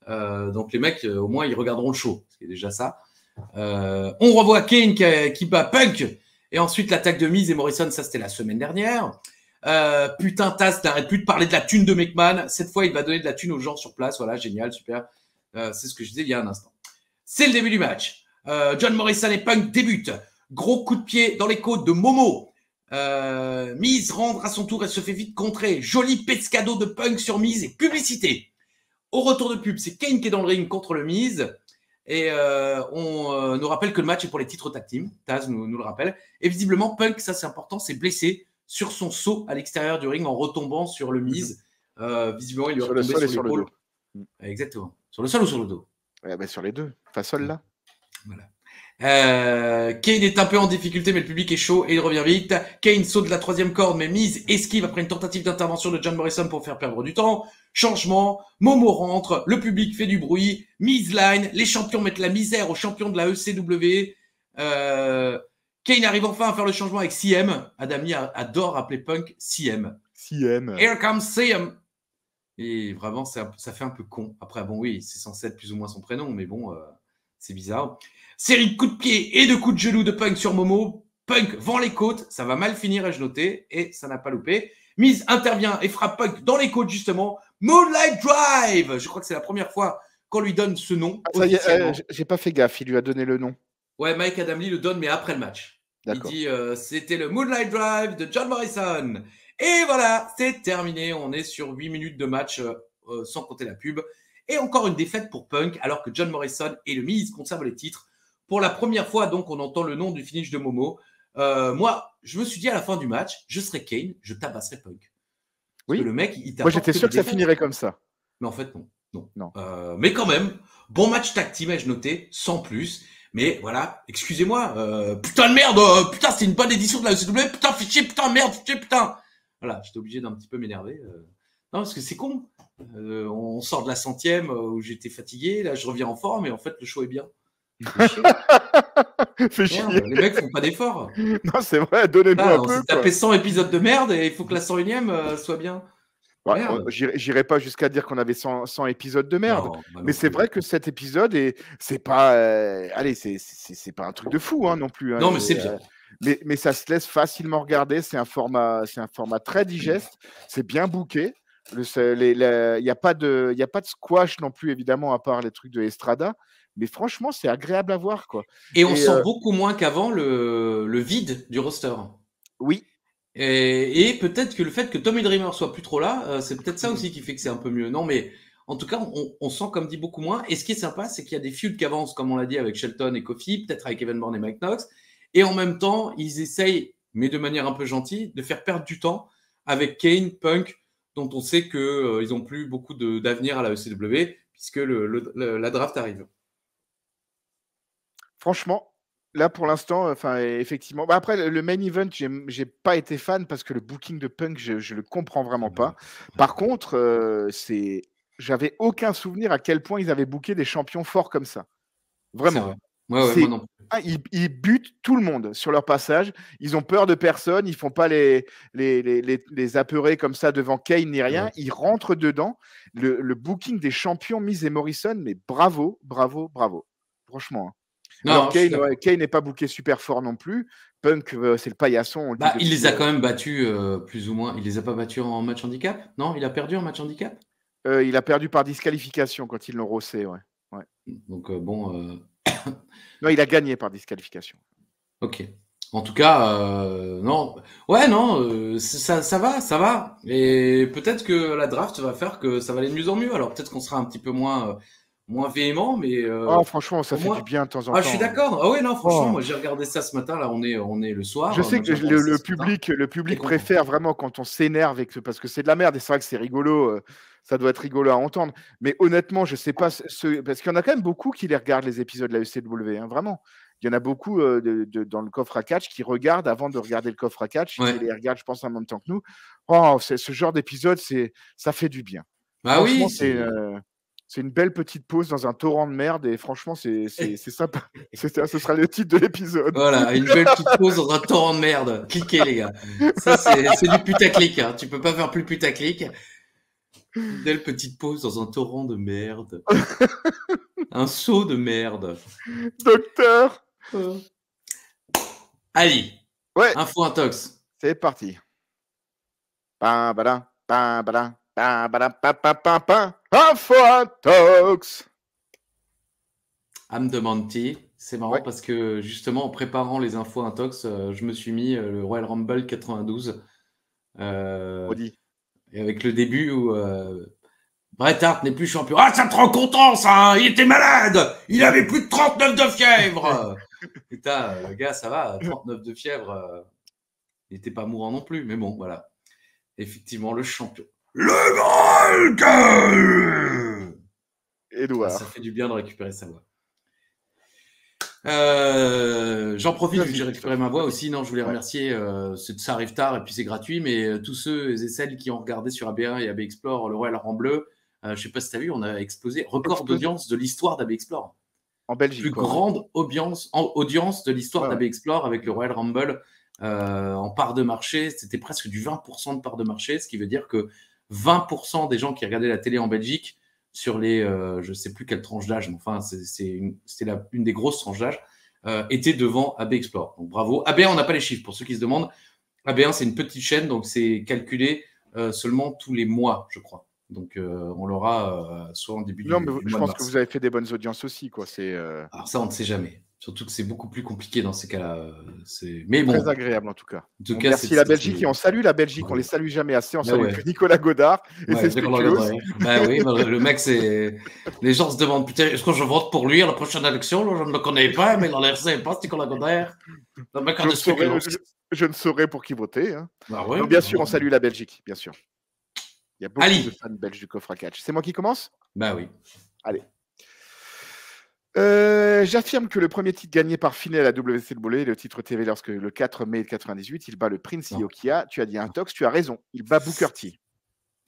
Donc les mecs, au moins, ils regarderont le show. C'est déjà ça. On revoit Kane qui bat Punk. Et ensuite, l'attaque de Miz et Morrison, ça, c'était la semaine dernière. Putain, Taz, t'arrêtes plus de parler de la thune de McMahon. Cette fois, il va donner de la thune aux gens sur place. Voilà, génial, super. C'est ce que je disais il y a un instant. C'est le début du match. John Morrison et Punk débutent. Gros coup de pied dans les côtes de Momo. Miz rentre à son tour et se fait vite contrer. Joli pescado de Punk sur Miz et publicité. Au retour de pub, c'est Kane qui est dans le ring contre le Miz. Et on nous rappelle que le match est pour les titres tag team. Taz nous le rappelle. Et visiblement, Punk, ça c'est important, s'est blessé sur son saut à l'extérieur du ring en retombant sur le Miz. Visiblement, il lui est retombé sur l'épaule. Exactement. Sur le sol ou sur le dos? Sur les deux. Enfin, sol là. Voilà. Kane est un peu en difficulté, mais le public est chaud et il revient vite. Kane saute de la 3e corde, mais Miz esquive après une tentative d'intervention de John Morrison pour faire perdre du temps. Changement, Momo rentre, le public fait du bruit, Miz line, les champions mettent la misère aux champions de la ECW. Kane arrive enfin à faire le changement avec CM. Adam Lee adore appeler Punk CM. Here comes CM. Et vraiment, ça fait un peu con. Après, bon, oui, c'est censé être plus ou moins son prénom, mais bon, c'est bizarre. Série de coups de pied et de coups de genoux de Punk sur Momo. Punk vend les côtes, ça va mal finir, ai-je noté, et ça n'a pas loupé. Miz intervient et frappe Punk dans les côtes, justement. Moonlight Drive. Je crois que c'est la première fois qu'on lui donne ce nom. J'ai pas fait gaffe, il lui a donné le nom. Ouais, Mike Adam Lee le donne, mais après le match. Il dit c'était le Moonlight Drive de John Morrison. Et voilà, c'est terminé. On est sur 8 minutes de match sans compter la pub. Et encore une défaite pour Punk, alors que John Morrison et le Miz conservent les titres. Pour la première fois, donc, on entend le nom du finish de Momo. Moi, je me suis dit à la fin du match, je serais Kane, je tabasserais Punk. Oui. Le mec, il moi, j'étais sûr que ça finirait comme ça. Mais en fait, non. Mais quand même, bon match tag team, ai-je noté, sans plus. Mais voilà, excusez-moi, putain de merde, putain, c'était une bonne édition de la ECW, putain, fais chier, putain, merde, fais chier, putain. Voilà, j'étais obligé d'un petit peu m'énerver. Non, parce que c'est con. On sort de la 100e où j'étais fatigué, là, je reviens en forme et en fait, le show est bien. Fais chier. Merde, les mecs font pas d'efforts. Non, c'est vrai, donnez-nous un peu. On s'est tapé 100 épisodes de merde et il faut que la 101e soit bien. Ouais, Merde. j'irai pas jusqu'à dire qu'on avait 100 épisodes de merde, Non, bah mais non c'est plus. vrai que cet épisode c'est pas, allez, c'est pas un truc de fou, hein, non plus, hein, Non, mais c'est bien. mais ça se laisse facilement regarder. C'est un format très digeste. C'est bien booké. Il y a pas de squash non plus, évidemment, à part les trucs de Estrada. Mais franchement, c'est agréable à voir, quoi. Et on Et sent beaucoup moins qu'avant le vide du roster. oui, Et peut-être que le fait que Tommy Dreamer soit plus trop là, c'est peut-être ça aussi qui fait que c'est un peu mieux. Non, mais en tout cas, on sent, comme dit, beaucoup moins. Et ce qui est sympa, c'est qu'il y a des feuds qui avancent, comme on l'a dit, avec Shelton et Kofi, peut-être avec Evan Bourne et Mike Knox. Et en même temps, ils essayent, mais de manière un peu gentille, de faire perdre du temps avec Kane, Punk, dont on sait qu'ils n'ont plus beaucoup d'avenir à la ECW, puisque la draft arrive. franchement, là pour l'instant, enfin effectivement. Bah, après le main event, j'ai pas été fan parce que le booking de Punk, je le comprends vraiment pas. Par contre, j'avais aucun souvenir à quel point ils avaient booké des champions forts comme ça. C'est Vraiment. vrai. Ouais, moi non plus. Ils butent tout le monde sur leur passage. Ils ont peur de personne. Ils font pas les apeurés comme ça devant Kane ni rien. Ouais. Ils rentrent dedans. Le booking des champions, Miz et Morrison, mais bravo, bravo, bravo. Franchement. Non, Alors je suis d'accord. Kane n'est pas booké super fort non plus. Punk, c'est le paillasson. On le dit Bah, il depuis, les a quand même battus, plus ou moins. Il les a pas battus en match handicap? Non, il a perdu en match handicap? il a perdu par disqualification quand ils l'ont rossé. Ouais. Donc bon, Non, il a gagné par disqualification. ok. En tout cas, non. Ouais, non, ça va. Et peut-être que la draft va faire que ça va aller de mieux en mieux. Alors peut-être qu'on sera un petit peu moins véhément, mais Oh, franchement, ça au fait moins. du bien de temps en Ah, temps. je suis d'accord. Ah oui, non, franchement, Oh. moi j'ai regardé ça ce matin. Là, on est le soir. Je sais Moi, que j'ai regardé ça le ce matin. public content. préfère vraiment quand on s'énerve parce que c'est de la merde et c'est vrai que c'est rigolo. Ça doit être rigolo à entendre. Mais honnêtement, je sais pas parce qu'il y en a quand même beaucoup qui les regardent les épisodes de la ECW. Hein, vraiment. Il y en a beaucoup dans le coffre à catch qui regardent avant de regarder le coffre à catch Ouais. et les regardent, je pense, en même temps que nous. Oh, ce genre d'épisode, ça fait du bien. Ah Franchement, oui, c'est une belle petite pause dans un torrent de merde et franchement, c'est sympa. Ce sera le titre de l'épisode. Voilà, une belle petite pause dans un torrent de merde. Cliquez, les gars. Ça, c'est du putaclic. Hein. Tu peux pas faire plus putaclic. Une belle petite pause dans un torrent de merde. Un seau de merde. Docteur. Ali. Ouais. Info intox. C'est parti. Pam, badam, pam, badam, pam, badam, pam, pam, pam, pam. Info intox. Âme de Manti. C'est marrant Ouais. parce que justement, en préparant les infos intox, je me suis mis le Royal Rumble 92. Et avec le début où Bret Hart n'est plus champion. Ah, ça te rend content, ça, hein. Il était malade. Il avait plus de 39 de fièvre. Putain, le gars, ça va, 39 de fièvre. Il n'était pas mourant non plus, mais bon, voilà. Effectivement, le champion. Le Golden Edouard. Ça fait du bien de récupérer sa voix. J'en profite vu que j'ai récupéré ma voix aussi. Non, je voulais remercier. Ça arrive tard et puis c'est gratuit, mais tous ceux et celles qui ont regardé sur AB1 et AB Explore le Royal Rumble, je sais pas si tu as vu, on a explosé record d'audience de l'histoire d'AB Explore. En Belgique. Plus grande audience de l'histoire d'AB Explore avec le Royal Rumble en part de marché. C'était presque du 20% de part de marché, ce qui veut dire que 20% des gens qui regardaient la télé en Belgique sur les, je sais plus quelle tranche d'âge, mais enfin, c'était une des grosses tranches d'âge, étaient devant AB Explore. Donc bravo. AB1, on n'a pas les chiffres pour ceux qui se demandent. AB1, c'est une petite chaîne, donc c'est calculé seulement tous les mois, je crois. Donc on l'aura soit en début du mois de mars. Je pense que vous avez fait des bonnes audiences aussi, quoi. Alors ça, on ne sait jamais. Surtout que c'est beaucoup plus compliqué dans ces cas-là. Mais bon. Très agréable en tout cas. En tout cas, merci la Belgique et on salue la Belgique. On les salue jamais assez. On salue Nicolas Godard et ses spéculoos. Bah oui, le mec, c'est. Les gens se demandent putain, est-ce que je vote pour lui à la prochaine élection? Je ne le connais pas, mais il a l'air sympa, c'est Nicolas Godard. Le mec a des spéculoos. Je ne saurais pour qui voter. Hein. Bah ouais, donc, bien sûr, on salue la Belgique, bien sûr. Il y a beaucoup Ali. de fans belges du coffre à catch. C'est moi qui commence? Bah oui. Allez. J'affirme que le premier titre gagné par Finney à la WCW est le titre TV lorsque le 4 mai 98, il bat le Prince Iaukea. Tu as dit Intox, tu as raison. Il bat Booker T.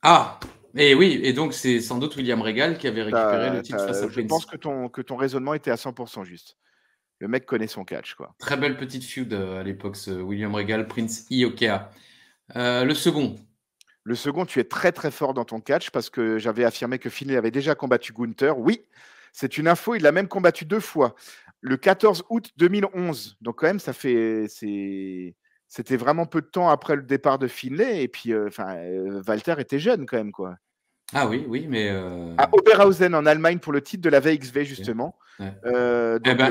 Ah, et oui, et donc c'est sans doute William Regal qui avait récupéré le titre face à Prince. Je pense que ton raisonnement était à 100% juste. Le mec connaît son catch, quoi. Très belle petite feud à l'époque, ce William Regal, Prince Iaukea. Le second. Le second, tu es très très fort dans ton catch parce que j'avais affirmé que Finlay avait déjà combattu Gunther. Oui, c'est une info, il l'a même combattu 2 fois. Le 14 août 2011. Donc quand même, c'était vraiment peu de temps après le départ de Finlay. Et puis, Walter était jeune quand même, quoi. Ah oui, mais. À Oberhausen en Allemagne pour le titre de la VXV, justement. Ouais.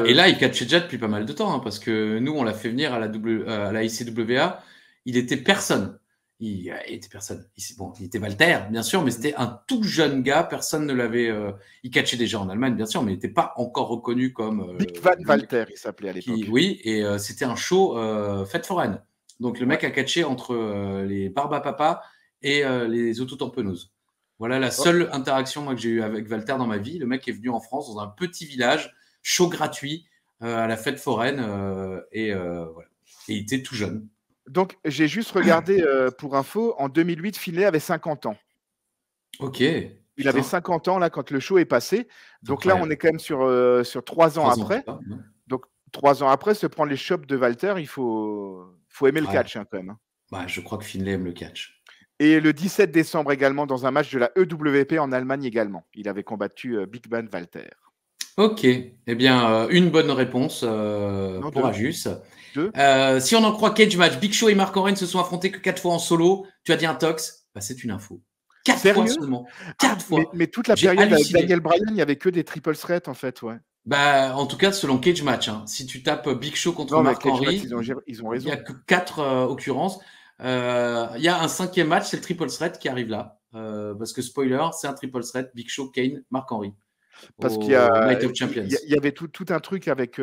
Et là, il catchait déjà depuis pas mal de temps, hein, parce que nous, on l'a fait venir à la ICWA. Il était personne. Il était personne. Il était Walter, bien sûr, mais c'était un tout jeune gars. Personne ne l'avait. Il catchait déjà en Allemagne, bien sûr, mais il n'était pas encore reconnu comme. Big Van Walter, il s'appelait à l'époque. Oui, et c'était un show fête foraine. Donc le mec a catché entre les Barbapapa et les autotamponneuses. Voilà la seule interaction moi, que j'ai eue avec Walter dans ma vie. Le mec est venu en France dans un petit village, show gratuit à la fête foraine et voilà. Et il était tout jeune. Donc j'ai juste regardé pour info, en 2008, Finlay avait 50 ans. Ok. Il avait 50 ans là quand le show est passé. Donc là, on est quand même sur 3 ans après. Donc 3 ans après, se prendre les chops de Walter, il faut aimer le catch hein, quand même. Bah, je crois que Finlay aime le catch. Et le 17 décembre également, dans un match de la EWP en Allemagne également. Il avait combattu Big Van Walter. Ok. Eh bien, une bonne réponse pour Ajus. Si on en croit Cage Match, Big Show et Mark Henry ne se sont affrontés que 4 fois en solo. Tu as dit un tox, bah, c'est une info. 4 fois seulement. 4 fois. Mais toute la période avec Daniel Bryan, il n'y avait que des triple threats en fait, ouais. Bah, en tout cas, selon Cage Match, hein. Si tu tapes Big Show contre Mark Henry, ils ont raison. Il n'y a que 4 occurrences. Il y a un 5e match, c'est le triple threat qui arrive là. Parce que spoiler, c'est un triple threat, Big Show, Kane, Mark Henry. Parce qu'il y y avait tout un truc avec.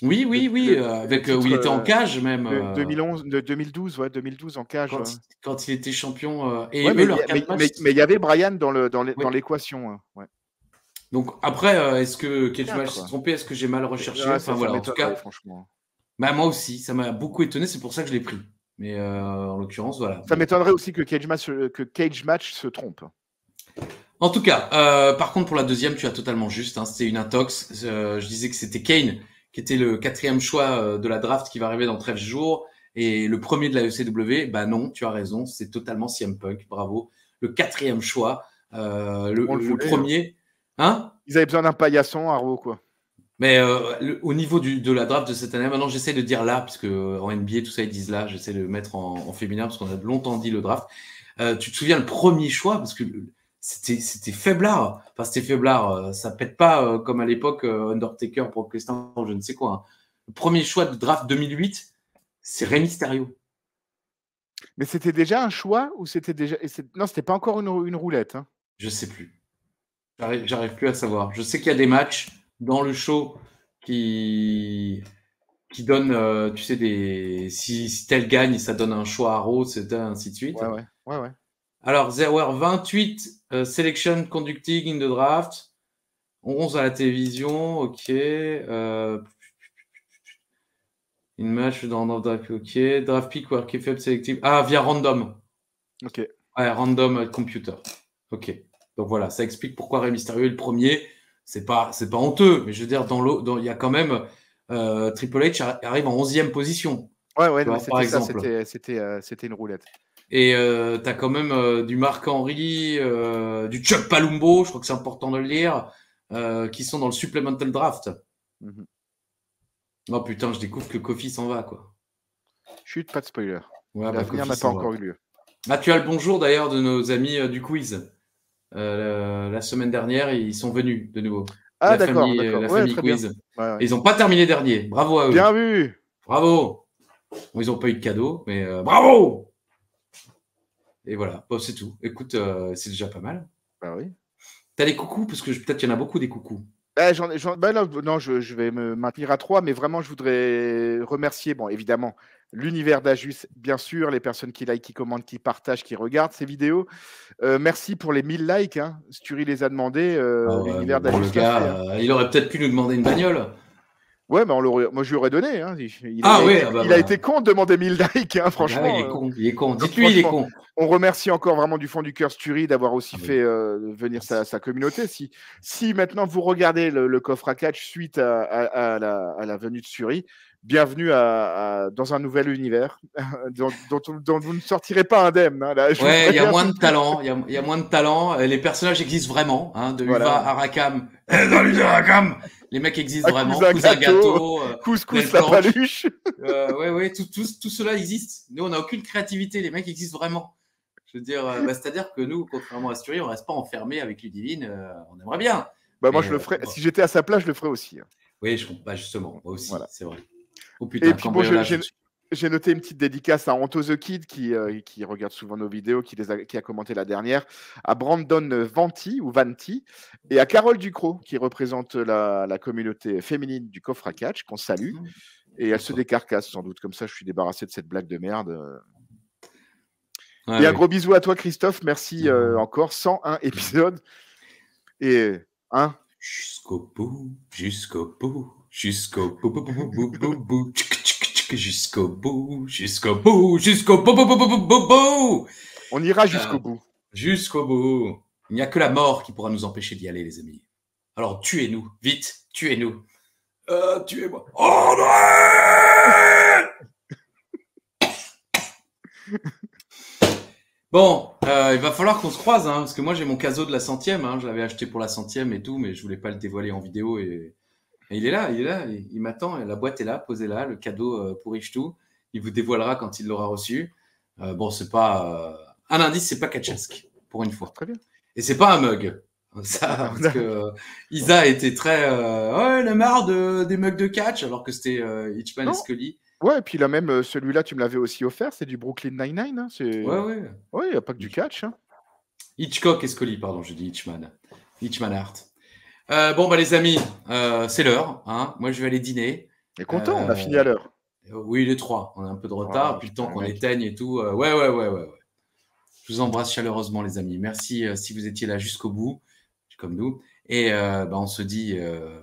Oui, avec où il était en cage même. 2012 en cage. Quand il était champion. Mais il y avait Bryan dans l'équation. Ouais. Donc après, est-ce que Cage Match s'est trompé? Est-ce que j'ai mal recherché? Enfin voilà, en tout cas. Franchement. Bah, moi aussi, ça m'a beaucoup étonné, c'est pour ça que je l'ai pris. Mais en l'occurrence, voilà. Ça m'étonnerait aussi que Cage Match se trompe. En tout cas, par contre, pour la deuxième, tu as totalement juste. Hein, c'était une intox. Je disais que c'était Kane qui était le 4e choix de la draft qui va arriver dans 13 jours. Et le premier de la ECW, bah non, tu as raison, c'est totalement CM Punk. Bravo. Le 4e choix. Le premier. Hein? Ils avaient besoin d'un paillasson, Arvo, quoi. Mais au niveau de la draft de cette année, maintenant j'essaie de dire là, puisque en NBA, tout ça, ils disent là, j'essaie de le mettre en féminin, parce qu'on a longtemps dit le draft. Tu te souviens le premier choix, parce que c'était faiblard. Enfin, c'était faiblard. Ça pète pas comme à l'époque Undertaker, Brock Lesnar, je ne sais quoi. Hein. Le premier choix de draft 2008, c'est Rey Mysterio. Mais c'était déjà un choix ou c'était déjà. Non, c'était pas encore une roulette. Hein. Je sais plus. J'arrive plus à savoir. Je sais qu'il y a des matchs dans le show qui donne, tu sais, si tel gagne, ça donne un choix à Rose, ainsi de suite. Ouais. Alors, there were 28 selection conducting in the draft, 11 à la télévision, ok. Une match dans draft, ok. Draft pick were kept selective. Ah, via random. Ok. Ouais, random computer. Ok. Donc voilà, ça explique pourquoi Rey Mysterio est le premier. C'est pas honteux, mais je veux dire, il y a quand même Triple H arrive en 11e position. Ouais, non, c'était une roulette. Et tu as quand même du Mark Henry, du Chuck Palumbo, je crois que c'est important de le lire, qui sont dans le supplemental draft. Mm-hmm. Oh putain, je découvre que Kofi s'en va, quoi. Chut, pas de spoiler. Ouais, l'avenir n'a pas encore eu lieu. Ah, tu as le bonjour d'ailleurs de nos amis du quiz. La semaine dernière, ils sont venus de nouveau. Ah, d'accord. La famille quiz. Ouais. Ils n'ont pas terminé dernier. Bravo à eux. Bien vu. Bravo. Bon, ils n'ont pas eu de cadeau, mais bravo. Et voilà, bon, c'est tout. Écoute, c'est déjà pas mal. Bah oui. T'as des coucous? Parce que peut-être qu'il y en a beaucoup des coucous. Là, non, je vais me maintenir à 3, mais vraiment, je voudrais remercier, bon, évidemment, l'univers d'Ajus, bien sûr, les personnes qui like, qui commentent, qui partagent, qui regardent ces vidéos. Merci pour les 1000 likes. Hein. Sturi les a demandé. L'univers d'Ajus. Il aurait peut-être pu nous demander une bagnole. Ouais, mais moi je lui aurais donné. Hein. Ah ouais, il a été con de demander 1000 likes, hein, franchement. Ah ouais, il est con. Dites-lui, il est con. On remercie encore vraiment du fond du cœur Sturi d'avoir aussi Ah oui. fait venir sa communauté. Si maintenant vous regardez le coffre à catch suite à la venue de Sturi, bienvenue dans un nouvel univers dont vous ne sortirez pas indemne. Hein, là, Ouais, il y a moins de talent. Il y a moins de talent. Les personnages existent vraiment. Hein, de Voilà. Uva, Arakam. Salut Arakam. Les mecs existent vraiment. Cousin Gâteau. Couscous la paluche. Ouais, tout cela existe. Nous, on n'a aucune créativité. Les mecs existent vraiment. Je veux dire, c'est-à-dire que nous, contrairement à Sturi, on reste pas enfermé avec Ludivine. On aimerait bien. Bah, moi, je le ferais. Si j'étais à sa place, je le ferais aussi. Hein. Oui, je comprends. Justement, moi aussi, voilà. C'est vrai. Oh, putain, et puis bon, j'ai noté une petite dédicace à Anto the Kid qui regarde souvent nos vidéos, qui a commenté la dernière, à Brandon Vanti et à Carole Ducrot qui représente la communauté féminine du coffre à catch qu'on salue. Et elle se décarcasse sans doute. Comme ça, je suis débarrassé de cette blague de merde. Ouais, et un gros bisou à toi, Christophe. Merci encore. 101 épisodes. Et jusqu'au bout, jusqu'au bout, jusqu'au bout, bout, jusqu'au bout, jusqu'au bout, jusqu'au bout. On ira jusqu'au bout. Jusqu'au bout. Il n'y a que la mort qui pourra nous empêcher d'y aller, les amis. Alors tuez-nous, vite, tuez-nous. Tuez-moi. Bon, il va falloir qu'on se croise, hein, parce que moi j'ai mon cadeau de la 100e, hein, je l'avais acheté pour la 100e et tout, mais je voulais pas le dévoiler en vidéo et il est là, il m'attend, la boîte est là, posée là, le cadeau pour Richtou, il vous dévoilera quand il l'aura reçu. Bon, c'est pas un indice, c'est pas Kachask, pour une fois. Très bien. Et c'est pas un mug. Ça, parce que Isa était très ouais, elle a marre des mugs de catch, alors que c'était Hitchman et Scully. Ouais, et puis là même, celui-là, tu me l'avais aussi offert, c'est du Brooklyn Nine-Nine. Hein, ouais. Ouais, il n'y a pas que du catch. Hein. Hitchcock et Scully, pardon, je dis Hitchman. Hitchman Art. Bon, bah les amis, c'est l'heure. Hein. Moi, je vais aller dîner. Et content, on a fini à l'heure. Oui, les 3. On a un peu de retard, puis le temps qu'on éteigne et tout. Ouais. Je vous embrasse chaleureusement, les amis. Merci si vous étiez là jusqu'au bout, comme nous. Et on se dit,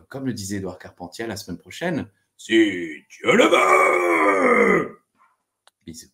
comme le disait Édouard Carpentier, la semaine prochaine. Si Dieu le veut. Bisous.